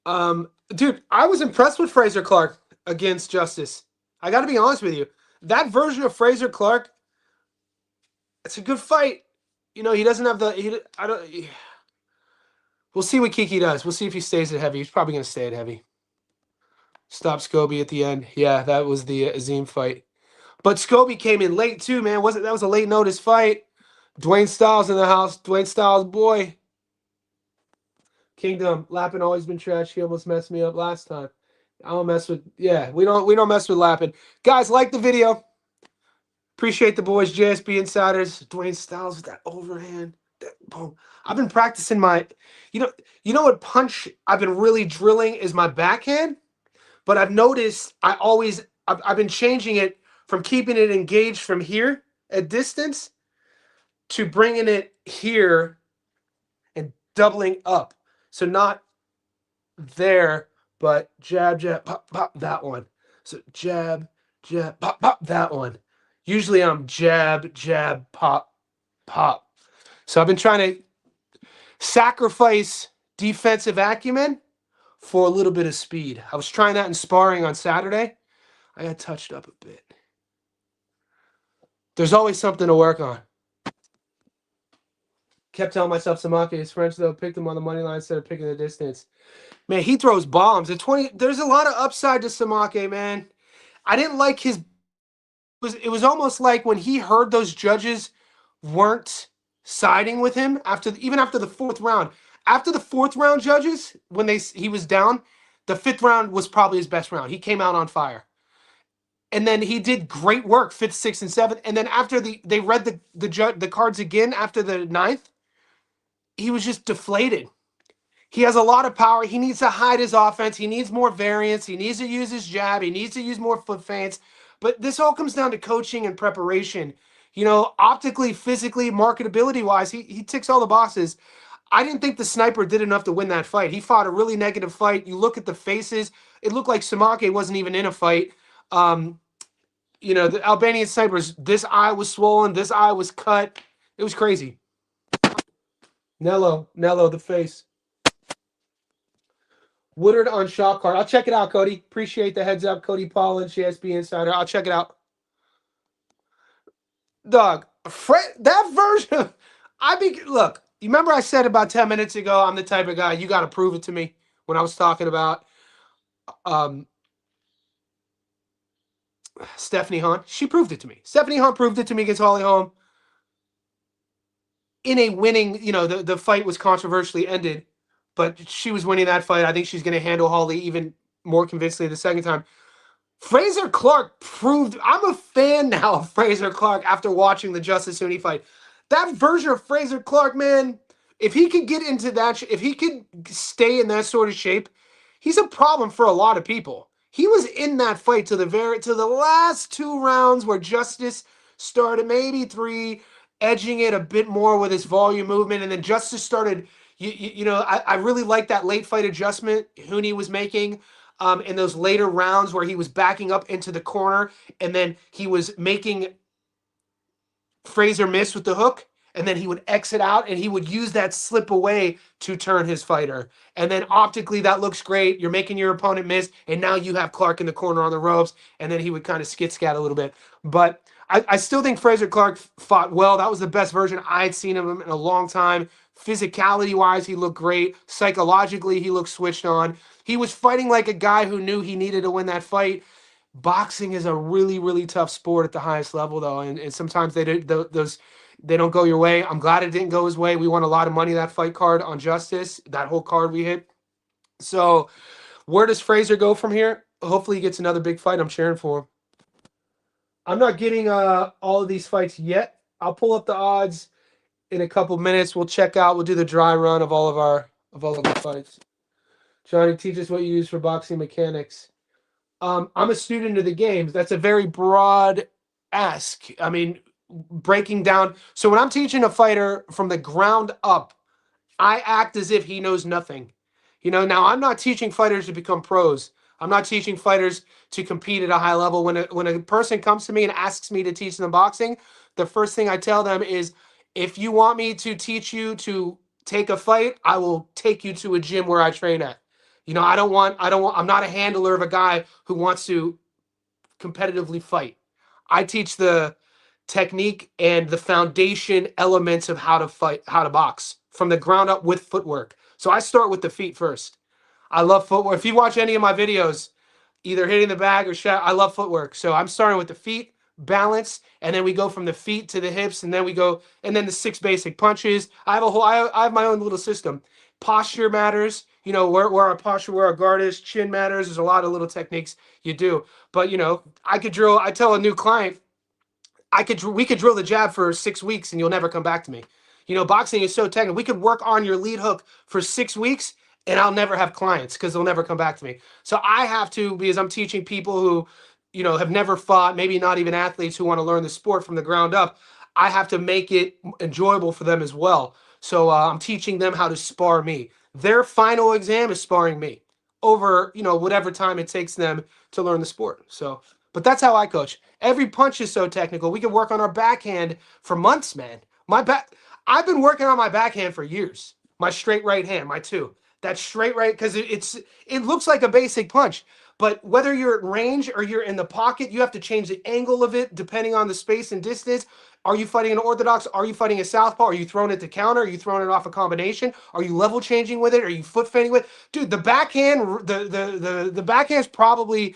Dude, I was impressed with Fraser Clark against Justice. I got to be honest with you. That version of Fraser Clark, it's a good fight. He doesn't have the... We'll see what Kiki does. We'll see if he stays at heavy. He's probably going to stay at heavy. Stop Scobie at the end. Yeah, that was the Azim fight. But Scobie came in late too, man. That was a late notice fight. Dwayne Styles in the house. Dwayne Styles, boy. Kingdom. Lapin always been trash. He almost messed me up last time. I don't mess with... Yeah, we don't mess with Lapin. Guys, like the video. Appreciate the boys. JSB Insiders. Dwayne Styles with that overhand. Boom. I've been practicing my... You know what punch I've been really drilling is my backhand? But I've noticed I've been changing it from keeping it engaged from here at distance to bringing it here and doubling up. So not there, but jab, jab, pop, pop, that one. So jab, jab, pop, pop, that one. Usually I'm jab, jab, pop, pop. So I've been trying to sacrifice defensive acumen for a little bit of speed. I was trying that in sparring on Saturday. I got touched up a bit. There's always something to work on. Kept telling myself Samake is French, though. Picked him on the money line instead of picking the distance. Man, he throws bombs. At 20, there's a lot of upside to Samake, man. I didn't like his. It was almost like when he heard those judges weren't siding with him even after the fourth round. After the fourth round, judges, when he was down, the fifth round was probably his best round. He came out on fire. And then he did great work, fifth, sixth, and seventh. And then after they read the cards again after the ninth, he was just deflated. He has a lot of power. He needs to hide his offense. He needs more variance. He needs to use his jab. He needs to use more foot feints. But this all comes down to coaching and preparation. Optically, physically, marketability-wise, he ticks all the boxes. I didn't think the sniper did enough to win that fight. He fought a really negative fight. You look at the faces, it looked like Samake wasn't even in a fight. The Albanian snipers, this eye was swollen, this eye was cut. It was crazy. Nello, the face. Woodard on shot card. I'll check it out, Cody. Appreciate the heads up, Cody Pollin, GSB Insider. I'll check it out. Dog, that version. Look, you remember I said about 10 minutes ago, I'm the type of guy, you got to prove it to me when I was talking about Stephanie Hahn. She proved it to me. Stephanie Hahn proved it to me against Holly Holm. In a winning, the fight was controversially ended, but she was winning that fight. I think she's going to handle Holly even more convincingly the second time. Fraser Clark proved, I'm a fan now of Fraser Clark after watching the Justice Huni fight. That version of Fraser Clark, man, if he could get into that, if he could stay in that sort of shape, he's a problem for a lot of people. He was in that fight to the last two rounds where Justice started, maybe three, edging it a bit more with his volume movement, and then Justice started. I really like that late fight adjustment Huni was making in those later rounds where he was backing up into the corner, and then he was making Fraser miss with the hook, and then he would exit out, and he would use that slip away to turn his fighter. And then optically, that looks great. You're making your opponent miss, and now you have Clark in the corner on the ropes, and then he would kind of skit-scat a little bit. But I still think Fraser Clark fought well. That was the best version I had seen of him in a long time. Physicality-wise, he looked great. Psychologically, he looked switched on. He was fighting like a guy who knew he needed to win that fight. Boxing is a really, really tough sport at the highest level, though, and sometimes they don't go your way. I'm glad it didn't go his way. We won a lot of money that fight card on Justice, that whole card we hit. So where does Fraser go from here? Hopefully he gets another big fight. I'm cheering for him. I'm not getting all of these fights yet. I'll pull up the odds in a couple minutes. We'll do the dry run of all of the fights. Johnny, teach us what you use for boxing mechanics. I'm a student of the games. That's a very broad ask. I mean, breaking down. So when I'm teaching a fighter from the ground up, I act as if he knows nothing. Now I'm not teaching fighters to become pros. I'm not teaching fighters to compete at a high level. When a person comes to me and asks me to teach them boxing, the first thing I tell them is, if you want me to teach you to take a fight, I will take you to a gym where I train at. I'm not a handler of a guy who wants to competitively fight. I teach the technique and the foundation elements of how to box from the ground up with footwork. So I start with the feet first. I love footwork. If you watch any of my videos, either hitting the bag or shot, I love footwork. So I'm starting with the feet, balance, and then we go from the feet to the hips, and then the 6 basic punches. I have my own little system. Posture matters. Where our posture, where our guard is, chin matters. There's a lot of little techniques you do. But I tell a new client, we could drill the jab for 6 weeks and you'll never come back to me. Boxing is so technical. We could work on your lead hook for 6 weeks and I'll never have clients because they'll never come back to me. So I have to, because I'm teaching people who, have never fought, maybe not even athletes who want to learn the sport from the ground up. I have to make it enjoyable for them as well. So I'm teaching them how to spar me. Their final exam is sparring me over, whatever time it takes them to learn the sport. So, but that's how I coach. Every punch is so technical. We can work on our backhand for months, man. I've been working on my backhand for years. My straight right hand, my two. That straight right, because it looks like a basic punch. But whether you're at range or you're in the pocket, you have to change the angle of it depending on the space and distance. Are you fighting an orthodox? Are you fighting a southpaw? Are you throwing it to counter? Are you throwing it off a combination? Are you level changing with it? Are you foot feinting with it? Dude, the backhand, the backhand's probably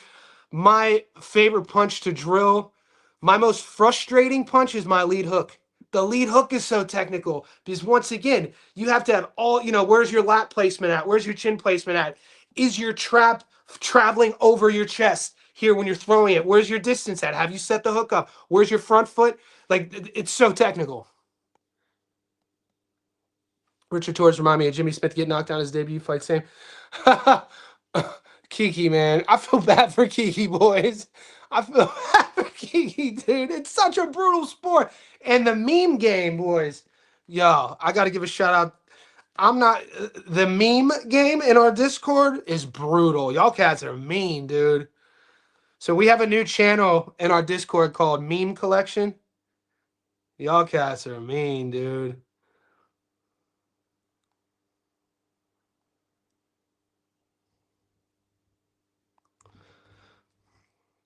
my favorite punch to drill. My most frustrating punch is my lead hook. The lead hook is so technical because once again, you have to have all, where's your lat placement at? Where's your chin placement at? Is your trap traveling over your chest here when you're throwing it? Where's your distance at? Have you set the hook up? Where's your front foot? Like, it's so technical. Richard Torres remind me of Jimmy Smith getting knocked down his debut fight. Same. Kiki, man. I feel bad for Kiki, boys. I feel bad for Kiki, dude. It's such a brutal sport. And the meme game, boys. Yo, I got to give a shout out. The meme game in our Discord is brutal. Y'all cats are mean, dude. So we have a new channel in our Discord called Meme Collection. Y'all cats are mean, dude.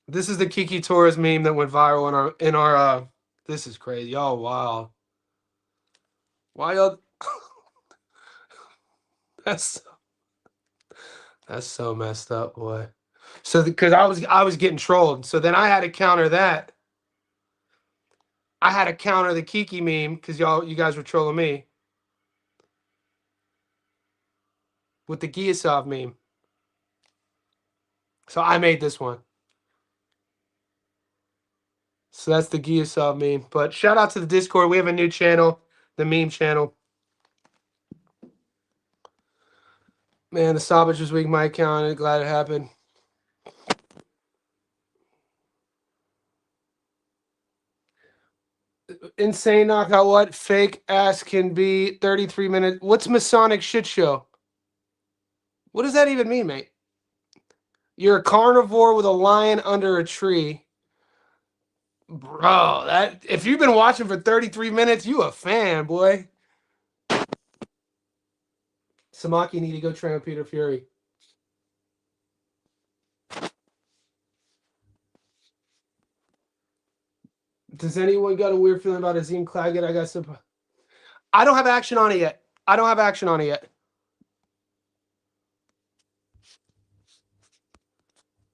This is the Kiki Torres meme that went viral in our this is crazy. Y'all wow. Why y'all that's so messed up, boy. So because I was getting trolled. So then I had to counter that. I had to counter the Kiki meme because you guys were trolling me with the Giasov meme. So I made this one. So that's the Giasov meme. But shout out to the Discord. We have a new channel, the meme channel. Man, the stoppage was weak. My account. Glad it happened. Insane knockout. What fake ass can be 33 minutes? What's Masonic shit show? What does that even mean, mate? You're a carnivore with a lion under a tree. Bro, that if you've been watching for 33 minutes, you a fan, boy. Samaki need to go train with Peter Fury. Does anyone got a weird feeling about Azim Claggett? I don't have action on it yet.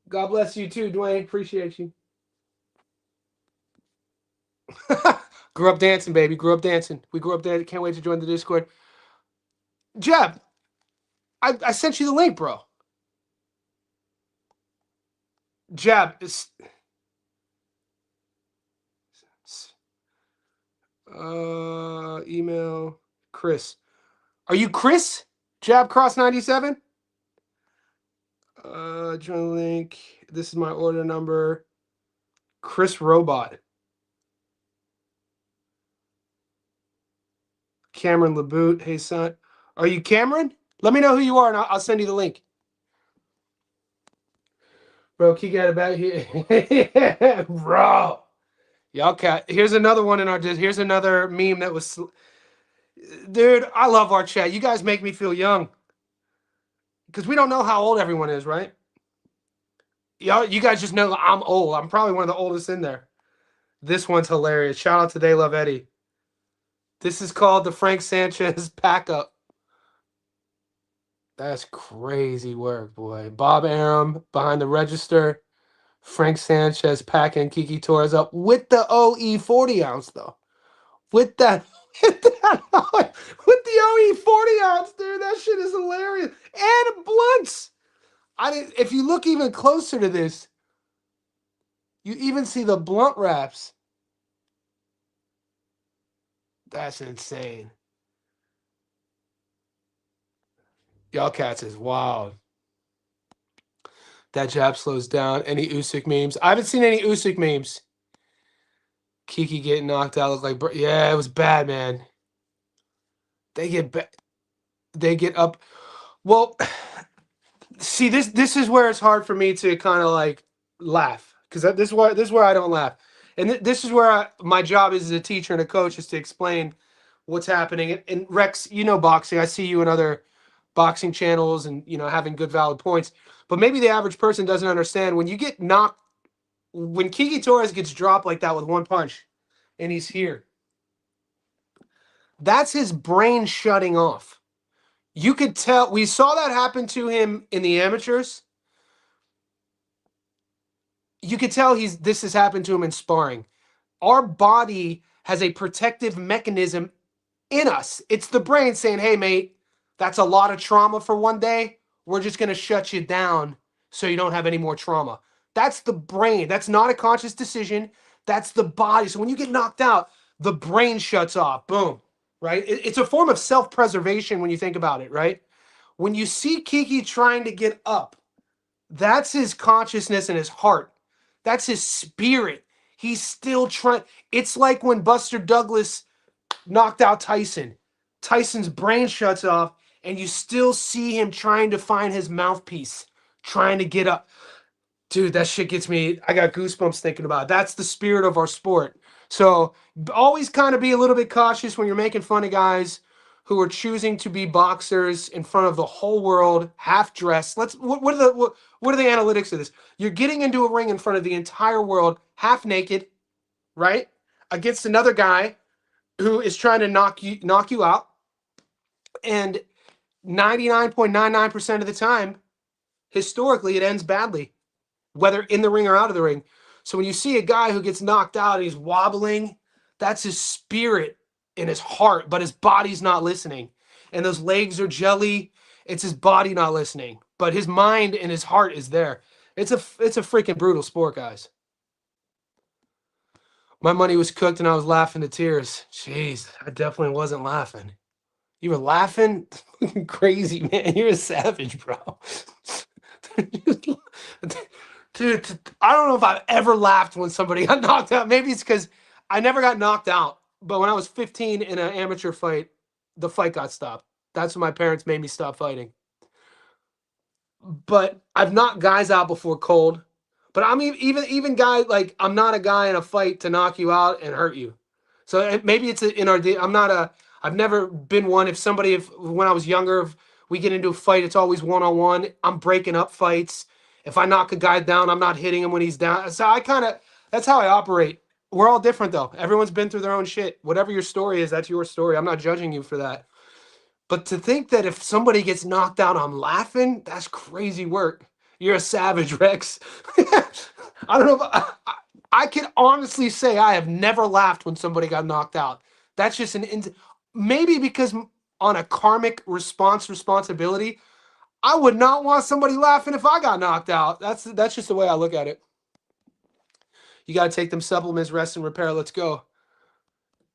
God bless you too, Dwayne. Appreciate you. Grew up dancing, baby. Grew up dancing. We grew up dancing. Can't wait to join the Discord. Jeb, I sent you the link, bro. Jeb, email Chris. Are you Chris? Jab Cross 97? Join link. This is my order number. Chris Robot. Cameron LeBoot. Hey, son. Are you Cameron? Let me know who you are, and I'll send you the link. Bro, keep got about here. Yeah, bro. Y'all cat. Here's another one in our. Here's another meme that was. Dude, I love our chat. You guys make me feel young. Because we don't know how old everyone is, right? Y'all, you guys just know I'm old. I'm probably one of the oldest in there. This one's hilarious. Shout out to They Love Eddie. This is called the Frank Sanchez pack up. That's crazy work, boy. Bob Arum behind the register. Frank Sanchez packing Kiki Torres up with the OE 40 ounce, though. With the OE 40 ounce, dude. That shit is hilarious. And blunts. If you look even closer to this, you even see the blunt wraps. That's insane. Y'all cats is wild. That jab slows down. Any Usyk memes? I haven't seen any Usyk memes. Kiki getting knocked out looked like... Yeah, it was bad, man. They get they get up. Well, see, this is where it's hard for me to kind of like laugh, because this is where I don't laugh, and this is where my job is as a teacher and a coach is to explain what's happening. And Rex, you know boxing. I see you in other boxing channels, and having good valid points. But maybe the average person doesn't understand when you get knocked, when Kiki Torres gets dropped like that with one punch, and he's here. That's his brain shutting off. You could tell. We saw that happen to him in the amateurs. You could tell this has happened to him in sparring. Our body has a protective mechanism in us. It's the brain saying, "Hey, mate, that's a lot of trauma for one day. We're just going to shut you down so you don't have any more trauma." That's the brain. That's not a conscious decision. That's the body. So when you get knocked out, the brain shuts off. Boom. Right? It's a form of self-preservation when you think about it, right? When you see Kiki trying to get up, that's his consciousness and his heart. That's his spirit. He's still trying. It's like when Buster Douglas knocked out Tyson. Tyson's brain shuts off, and you still see him trying to find his mouthpiece, trying to get up. Dude, that shit gets me. I got goosebumps thinking about it. That's the spirit of our sport. So always kind of be a little bit cautious when you're making fun of guys who are choosing to be boxers in front of the whole world, half dressed. What are the analytics of this? You're getting into a ring in front of the entire world, half naked, right? Against another guy who is trying to knock you out, and 99.99% of the time, historically, it ends badly, whether in the ring or out of the ring. So when you see a guy who gets knocked out and he's wobbling, that's his spirit and his heart, but his body's not listening. And those legs are jelly. It's his body not listening, but his mind and his heart is there. It's a freaking brutal sport, guys. My money was cooked and I was laughing to tears. Jeez, I definitely wasn't laughing. You were laughing? Crazy, man. You're a savage, bro. Dude, I don't know if I've ever laughed when somebody got knocked out. Maybe it's because I never got knocked out. But when I was 15 in an amateur fight, the fight got stopped. That's when my parents made me stop fighting. But I've knocked guys out before cold. But I'm even guy, like, I'm not a guy in a fight to knock you out and hurt you. So maybe it's in our. I've never been one. If when I was younger, if we get into a fight, it's always one-on-one. I'm breaking up fights. If I knock a guy down, I'm not hitting him when he's down. So that's how I operate. We're all different though. Everyone's been through their own shit. Whatever your story is, that's your story. I'm not judging you for that. But to think that if somebody gets knocked out, I'm laughing, that's crazy work. You're a savage, Rex. I don't know if I can honestly say I have never laughed when somebody got knocked out. That's just maybe because on a karmic responsibility, I would not want somebody laughing if I got knocked out. That's just the way I look at it. You got to take them supplements, rest and repair. Let's go.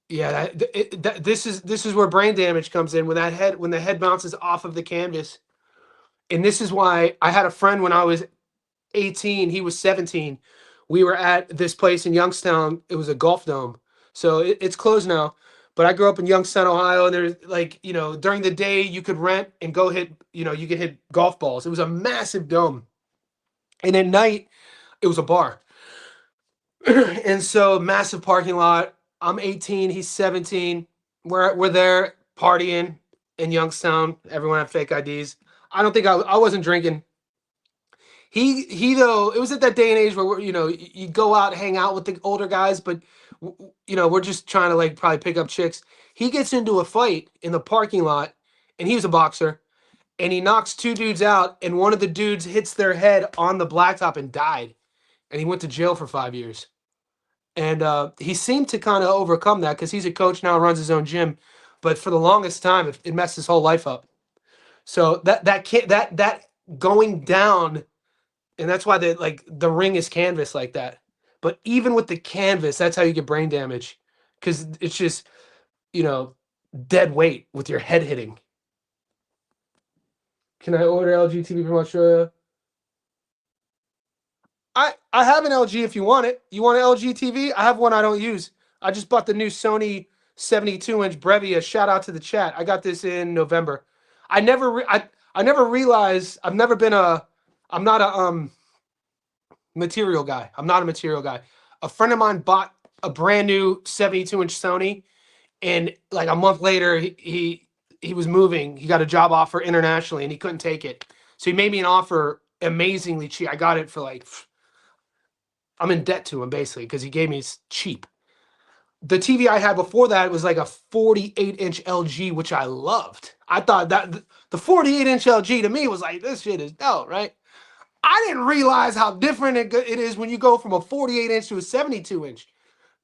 Yeah, this is where brain damage comes in when the head bounces off of the canvas. And this is why I had a friend when I was 18, he was 17. We were at this place in Youngstown. It was a golf dome. So it's closed now. But I grew up in Youngstown, Ohio, and there's during the day you could rent and go hit, you could hit golf balls. It was a massive dome. And at night, it was a bar. And so massive parking lot. I'm 18, he's 17. We're there partying in Youngstown. Everyone had fake IDs. I don't think I wasn't drinking. He though, it was at that day and age where you go out, hang out with the older guys, but we're just trying to like probably pick up chicks. He gets into a fight in the parking lot, and he was a boxer, and he knocks two dudes out, and one of the dudes hits their head on the blacktop and died, and he went to jail for 5 years. And he seemed to kind of overcome that because he's a coach now, runs his own gym, but for the longest time, it messed his whole life up. So that going down. And that's why the ring is canvas like that. But even with the canvas, that's how you get brain damage, because it's just dead weight with your head hitting. Can I order LG TV from Australia? I have an LG if you want it. You want an LG TV? I have one I don't use. I just bought the new Sony 72-inch Brevia. Shout out to the chat. I got this in November. I never realized I'm not a material guy. I'm not a material guy. A friend of mine bought a brand new 72-inch Sony, and like a month later, he was moving. He got a job offer internationally, and he couldn't take it. So he made me an offer amazingly cheap. I got it for like, I'm in debt to him basically because he gave me cheap. The TV I had before that was like a 48-inch LG, which I loved. I thought that the 48-inch LG to me was like, this shit is dope, right? I didn't realize how different it is when you go from a 48-inch to a 72-inch.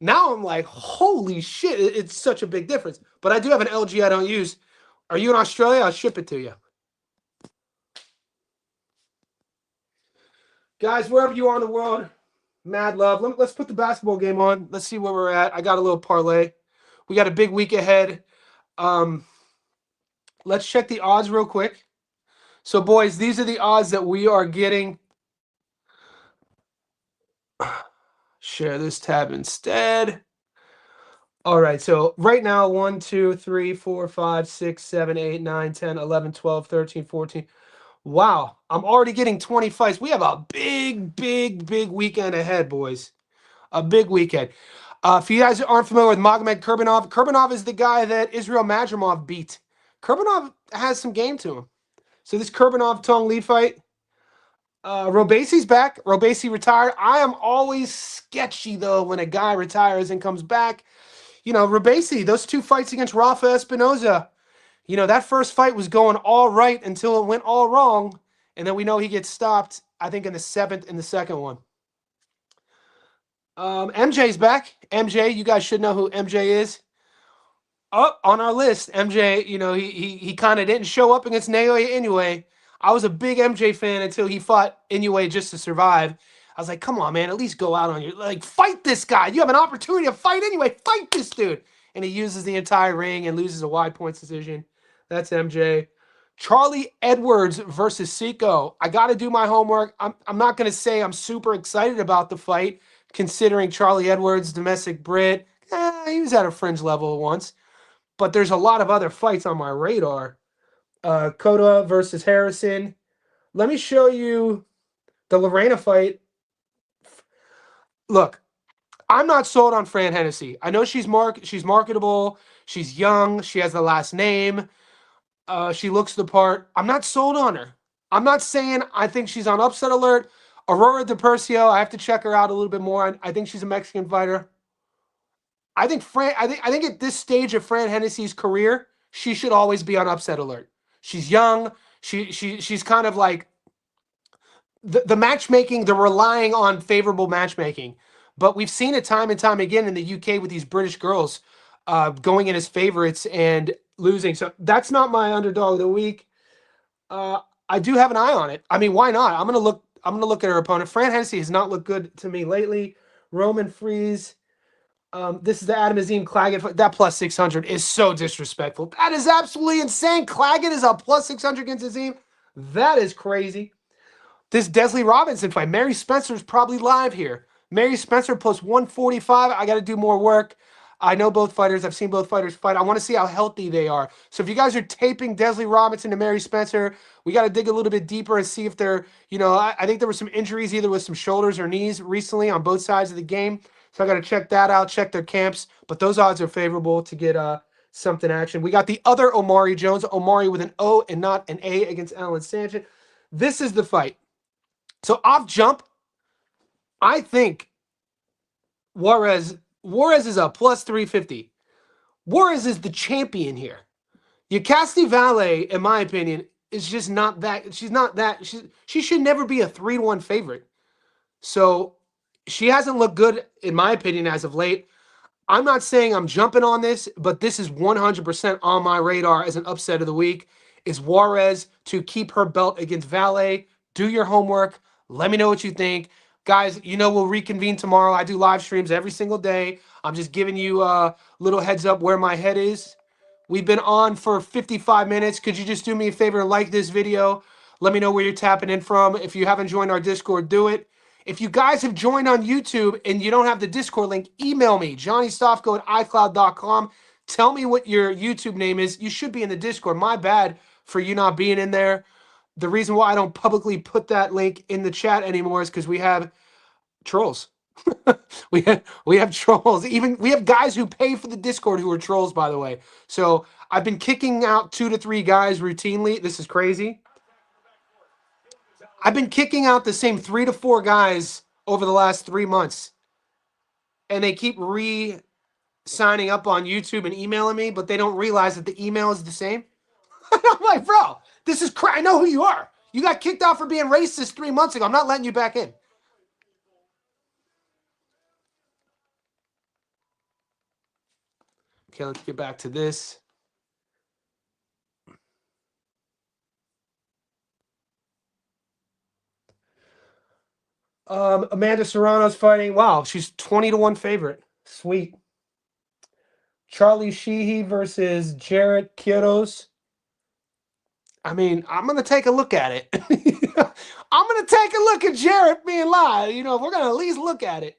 Now I'm like, holy shit, it's such a big difference. But I do have an LG I don't use. Are you in Australia? I'll ship it to you. Guys, wherever you are in the world, mad love. Let's put the basketball game on. Let's see where we're at. I got a little parlay. We got a big week ahead. Let's check the odds real quick. So, boys, these are the odds that we are getting. Share this tab instead. All right, so right now, 1, 2, 3, 4, 5, 6, 7, 8, 9, 10, 11, 12, 13, 14. Wow, I'm already getting 20 fights. We have a big, big, big weekend ahead, boys. A big weekend. If you guys aren't familiar with Magomed Kurbanov, Kurbanov is the guy that Israel Madrimov beat. Kurbanov has some game to him. So this Kurbanov-Tong Lee fight, Robesi's back. Robesi retired. I am always sketchy, though, when a guy retires and comes back. You know, Robesi, those 2 fights against Rafa Espinoza, you know, that first fight was going all right until it went all wrong. And then we know he gets stopped, I think, in the 7th in the second one. MJ's back. MJ, you guys should know who MJ is. Up on our list, MJ, you know, he kind of didn't show up against Naoya Inoue. I was a big MJ fan until he fought Inoue just to survive. I was like, come on, man, at least go out on your, like, fight this guy. You have an opportunity to fight anyway. Fight this dude. And he uses the entire ring and loses a wide points decision. That's MJ. Charlie Edwards versus Rico. I got to do my homework. I'm not going to say I'm super excited about the fight, considering Charlie Edwards, domestic Brit. He was at a fringe level once. But there's a lot of other fights on my radar. Cota versus Harrison. Let me show you the Lorena fight. Look, I'm not sold on Fran Hennessy. I know she's marketable. She's young. She has the last name. She looks the part. I'm not sold on her. I'm not saying I think she's on upset alert. Aurora DiPercio, I have to check her out a little bit more. I think she's a Mexican fighter. I think at this stage of Fran Hennessy's career, she should always be on upset alert. She's young. She's kind of like the matchmaking. They're relying on favorable matchmaking, but we've seen it time and time again in the UK with these British girls going in as favorites and losing. So that's not my underdog of the week. I do have an eye on it. I mean, why not? I'm gonna look at her opponent. Fran Hennessy has not looked good to me lately. Roman Fries. This is the Adam Azim Claggett fight. That plus 600 is so disrespectful. That is absolutely insane. Claggett is a plus 600 against Azim. That is crazy. This Desley Robinson fight. Mary Spencer's probably live here. Mary Spencer plus 145. I got to do more work. I know both fighters. I've seen both fighters fight. I want to see how healthy they are. So if you guys are taping Desley Robinson to Mary Spencer, we got to dig a little bit deeper and see if they're, you know, I think there were some injuries either with some shoulders or knees recently on both sides of the game. So I got to check that out, check their camps. But those odds are favorable to get something action. We got the other Omari Jones. Omari with an O and not an A against Alan Sanchez. This is the fight. So off jump, I think Juarez is a plus 350. Juarez is the champion here. Yacasti Valle, in my opinion, is just not that. She's not that. She should never be a 3-1 favorite. So she hasn't looked good, in my opinion, as of late. I'm not saying I'm jumping on this, but this is 100% on my radar as an upset of the week. Is Juarez to keep her belt against Valle. Do your homework. Let me know what you think. Guys, you know we'll reconvene tomorrow. I do live streams every single day. I'm just giving you a little heads up where my head is. We've been on for 55 minutes. Could you just do me a favor and like this video? Let me know where you're tapping in from. If you haven't joined our Discord, do it. If you guys have joined on YouTube and you don't have the Discord link, email me, johnnystofko@icloud.com. Tell me what your YouTube name is. You should be in the Discord. My bad for you not being in there. The reason why I don't publicly put that link in the chat anymore is because we have trolls. we have trolls. Even we have guys who pay for the Discord who are trolls, by the way. So I've been kicking out 2 to 3 guys routinely. This is crazy. I've been kicking out the same 3 to 4 guys over the last 3 months, and they keep signing up on YouTube and emailing me, but they don't realize that the email is the same. I'm like, bro, this is I know who you are. You got kicked out for being racist 3 months ago. I'm not letting you back in. Okay, let's get back to this. Amanda Serrano's fighting. Wow, she's 20-1 favorite. Sweet. Charlie Sheehy versus Jarrett Quiros. I mean, I'm going to take a look at it. I'm going to take a look at Jarrett being live. You know, we're going to at least look at it.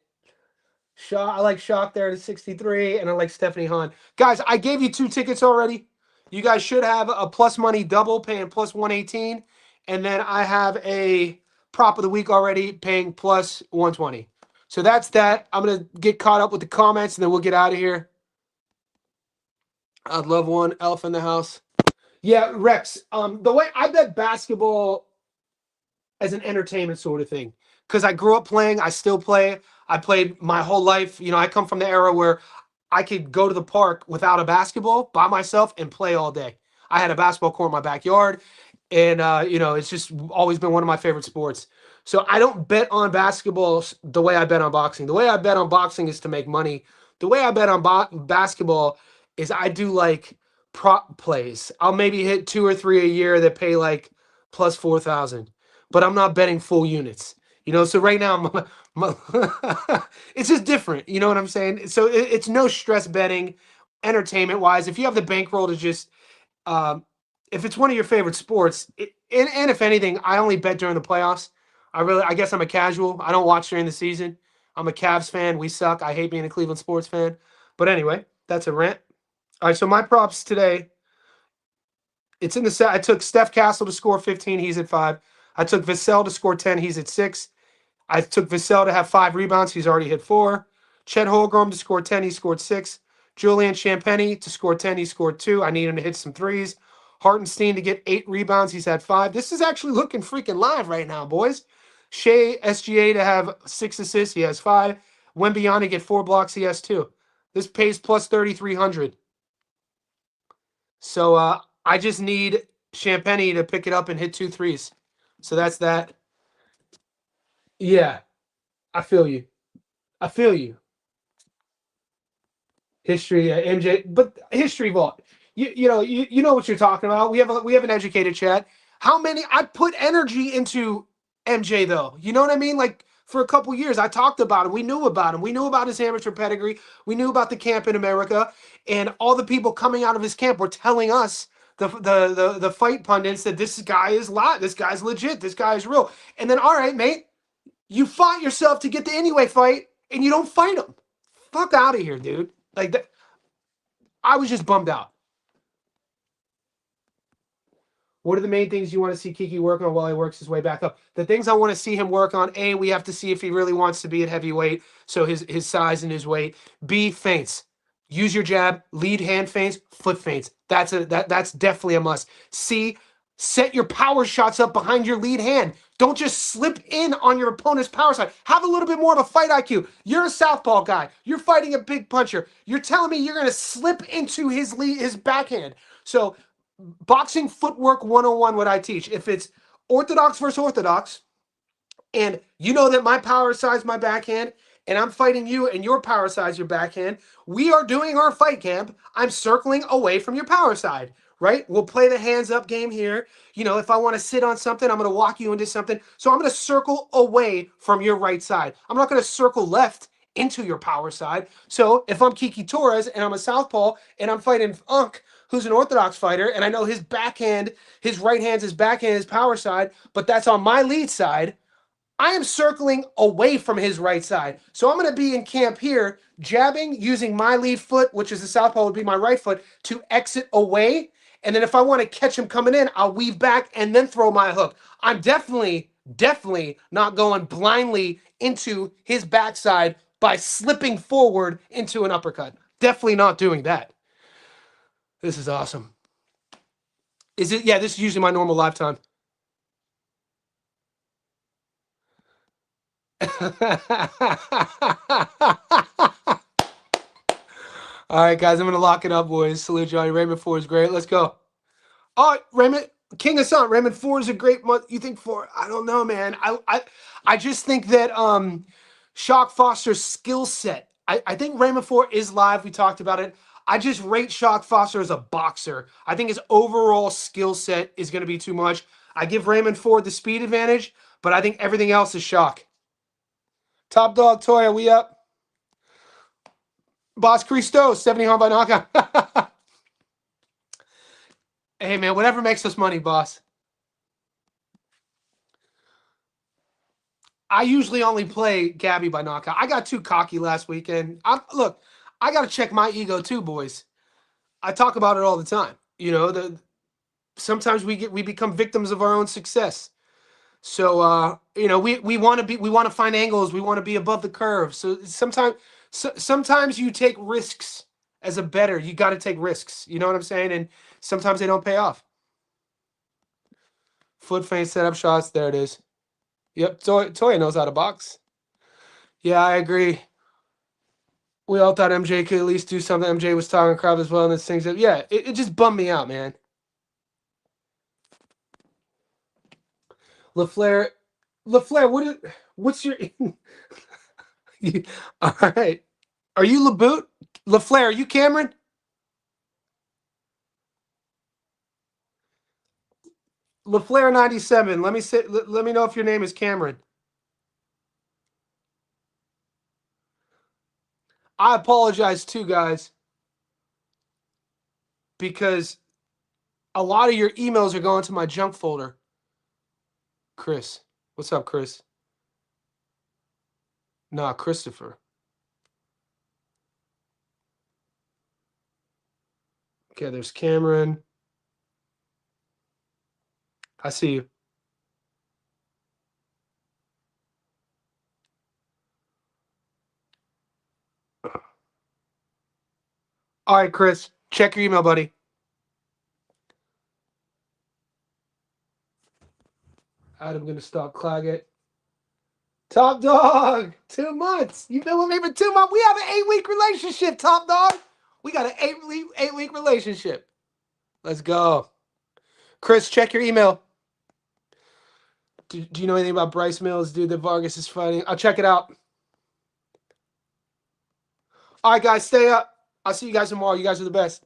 I like Shock there to 63, and I like Stephanie Hahn. Guys, I gave you 2 tickets already. You guys should have a plus money double paying plus 118, and then I have a prop of the week already paying plus 120. So that's that. I'm going to get caught up with the comments, and then we'll get out of here. I'd love one. Elf in the house. Yeah, Rex. The way I bet basketball as an entertainment sort of thing, because I grew up playing, I still play. I played my whole life. You know, I come from the era where I could go to the park without a basketball by myself and play all day. I had a basketball court in my backyard, and you know, it's just always been one of my favorite sports. So I don't bet on basketball the way I bet on boxing. The way I bet on boxing is to make money. The way I bet on basketball is I do like prop plays. I'll maybe hit 2 or 3 a year that pay like plus 4,000, but I'm not betting full units. You know, so right now it's just different. You know what I'm saying? So it's no stress betting, entertainment wise. If you have the bankroll to just, if it's one of your favorite sports, and if anything, I only bet during the playoffs. I guess I'm a casual. I don't watch during the season. I'm a Cavs fan. We suck. I hate being a Cleveland sports fan. But anyway, that's a rant. All right, so my props today, it's in the set. I took Steph Castle to score 15. He's at 5. I took Vassell to score 10. He's at 6. I took Vassell to have 5 rebounds. He's already hit 4. Chet Holmgren to score 10. He scored 6. Julian Champagny to score 10. He scored 2. I need him to hit some threes. Hartenstein to get 8 rebounds. He's had 5. This is actually looking freaking live right now, boys. Shea SGA to have 6 assists. He has 5. Wembyana to get 4 blocks. He has 2. This pays plus 3,300. So I just need Champagny to pick it up and hit 2 threes. So that's that. Yeah, I feel you. I feel you. History, MJ, but history vault. You know what you're talking about. We have an educated chat. How many? I put energy into MJ though. You know what I mean? Like for a couple years, I talked about him. We knew about him. We knew about his amateur pedigree. We knew about the camp in America, and all the people coming out of his camp were telling us the fight pundits that this guy is this guy's legit. This guy is real. And then all right, mate. You fought yourself to get the anyway fight, and you don't fight him. Fuck out of here, dude. Like that. I was just bummed out. What are the main things you want to see Kiki work on while he works his way back up? The things I want to see him work on, A, we have to see if he really wants to be at heavyweight, so his size and his weight. B, feints. Use your jab, lead hand feints, foot feints. That's definitely a must. C, set your power shots up behind your lead hand. Don't just slip in on your opponent's power side. Have a little bit more of a fight IQ. You're a southpaw guy. You're fighting a big puncher. You're telling me you're going to slip into his backhand. So boxing footwork 101, what I teach. If it's orthodox versus orthodox, and you know that my power side's my backhand, and I'm fighting you and your power side's your backhand, we are doing our fight camp. I'm circling away from your power side. Right? We'll play the hands up game here. You know, if I want to sit on something, I'm going to walk you into something. So I'm going to circle away from your right side. I'm not going to circle left into your power side. So if I'm Kiki Torres and I'm a southpaw and I'm fighting Unk, who's an orthodox fighter, and I know his backhand, his right hand's his backhand, his power side, but that's on my lead side, I am circling away from his right side. So I'm going to be in camp here, jabbing, using my lead foot, which is the southpaw would be my right foot, to exit away. And then if I want to catch him coming in, I'll weave back and then throw my hook. I'm definitely not going blindly into his backside by slipping forward into an uppercut. Definitely not doing that. This is awesome. Is it? Yeah, this is usually my normal lifetime. All right, guys, I'm going to lock it up, boys. Salute, Johnny. Raymond 4 is great. Let's go. Oh, Raymond, King of Sun. Raymond 4 is a great month. You think 4? I don't know, man. I just think that Shock Foster's skill set. I think Raymond 4 is live. We talked about it. I just rate Shock Foster as a boxer. I think his overall skill set is going to be too much. I give Raymond 4 the speed advantage, but I think everything else is Shock. Top Dog Toya, we up? Boss Christo, 70 home by knockout. Hey, man, whatever makes us money, boss. I usually only play Gabby by knockout. I got too cocky last weekend. Look, I got to check my ego too, boys. I talk about it all the time. You know, sometimes we become victims of our own success. So you know, we want to find angles. We want to be above the curve. So sometimes you take risks as a bettor. You got to take risks. You know what I'm saying? And sometimes they don't pay off. Foot feint setup shots. There it is. Yep, Toya knows how to box. Yeah, I agree. We all thought MJ could at least do something. MJ was talking crap as well, and this things. Yeah, it just bummed me out, man. LaFleur, what's your? All right, are you LeBoot? LaFleur, are you Cameron? LaFleur 97. Let me know if your name is Cameron. I apologize too, guys, because a lot of your emails are going to my junk folder. Chris, what's up, Chris? Nah, Christopher. Okay, there's Cameron. I see you. All right, Chris, check your email, buddy. I'm going to stop Claggett. Top Dog, 2 months. You've been with me for 2 months. We have an 8-week relationship, Top Dog. We got an 8-week relationship. Let's go. Chris, check your email. Do you know anything about Bryce Mills, dude, that Vargas is fighting? I'll check it out. All right, guys, stay up. I'll see you guys tomorrow. You guys are the best.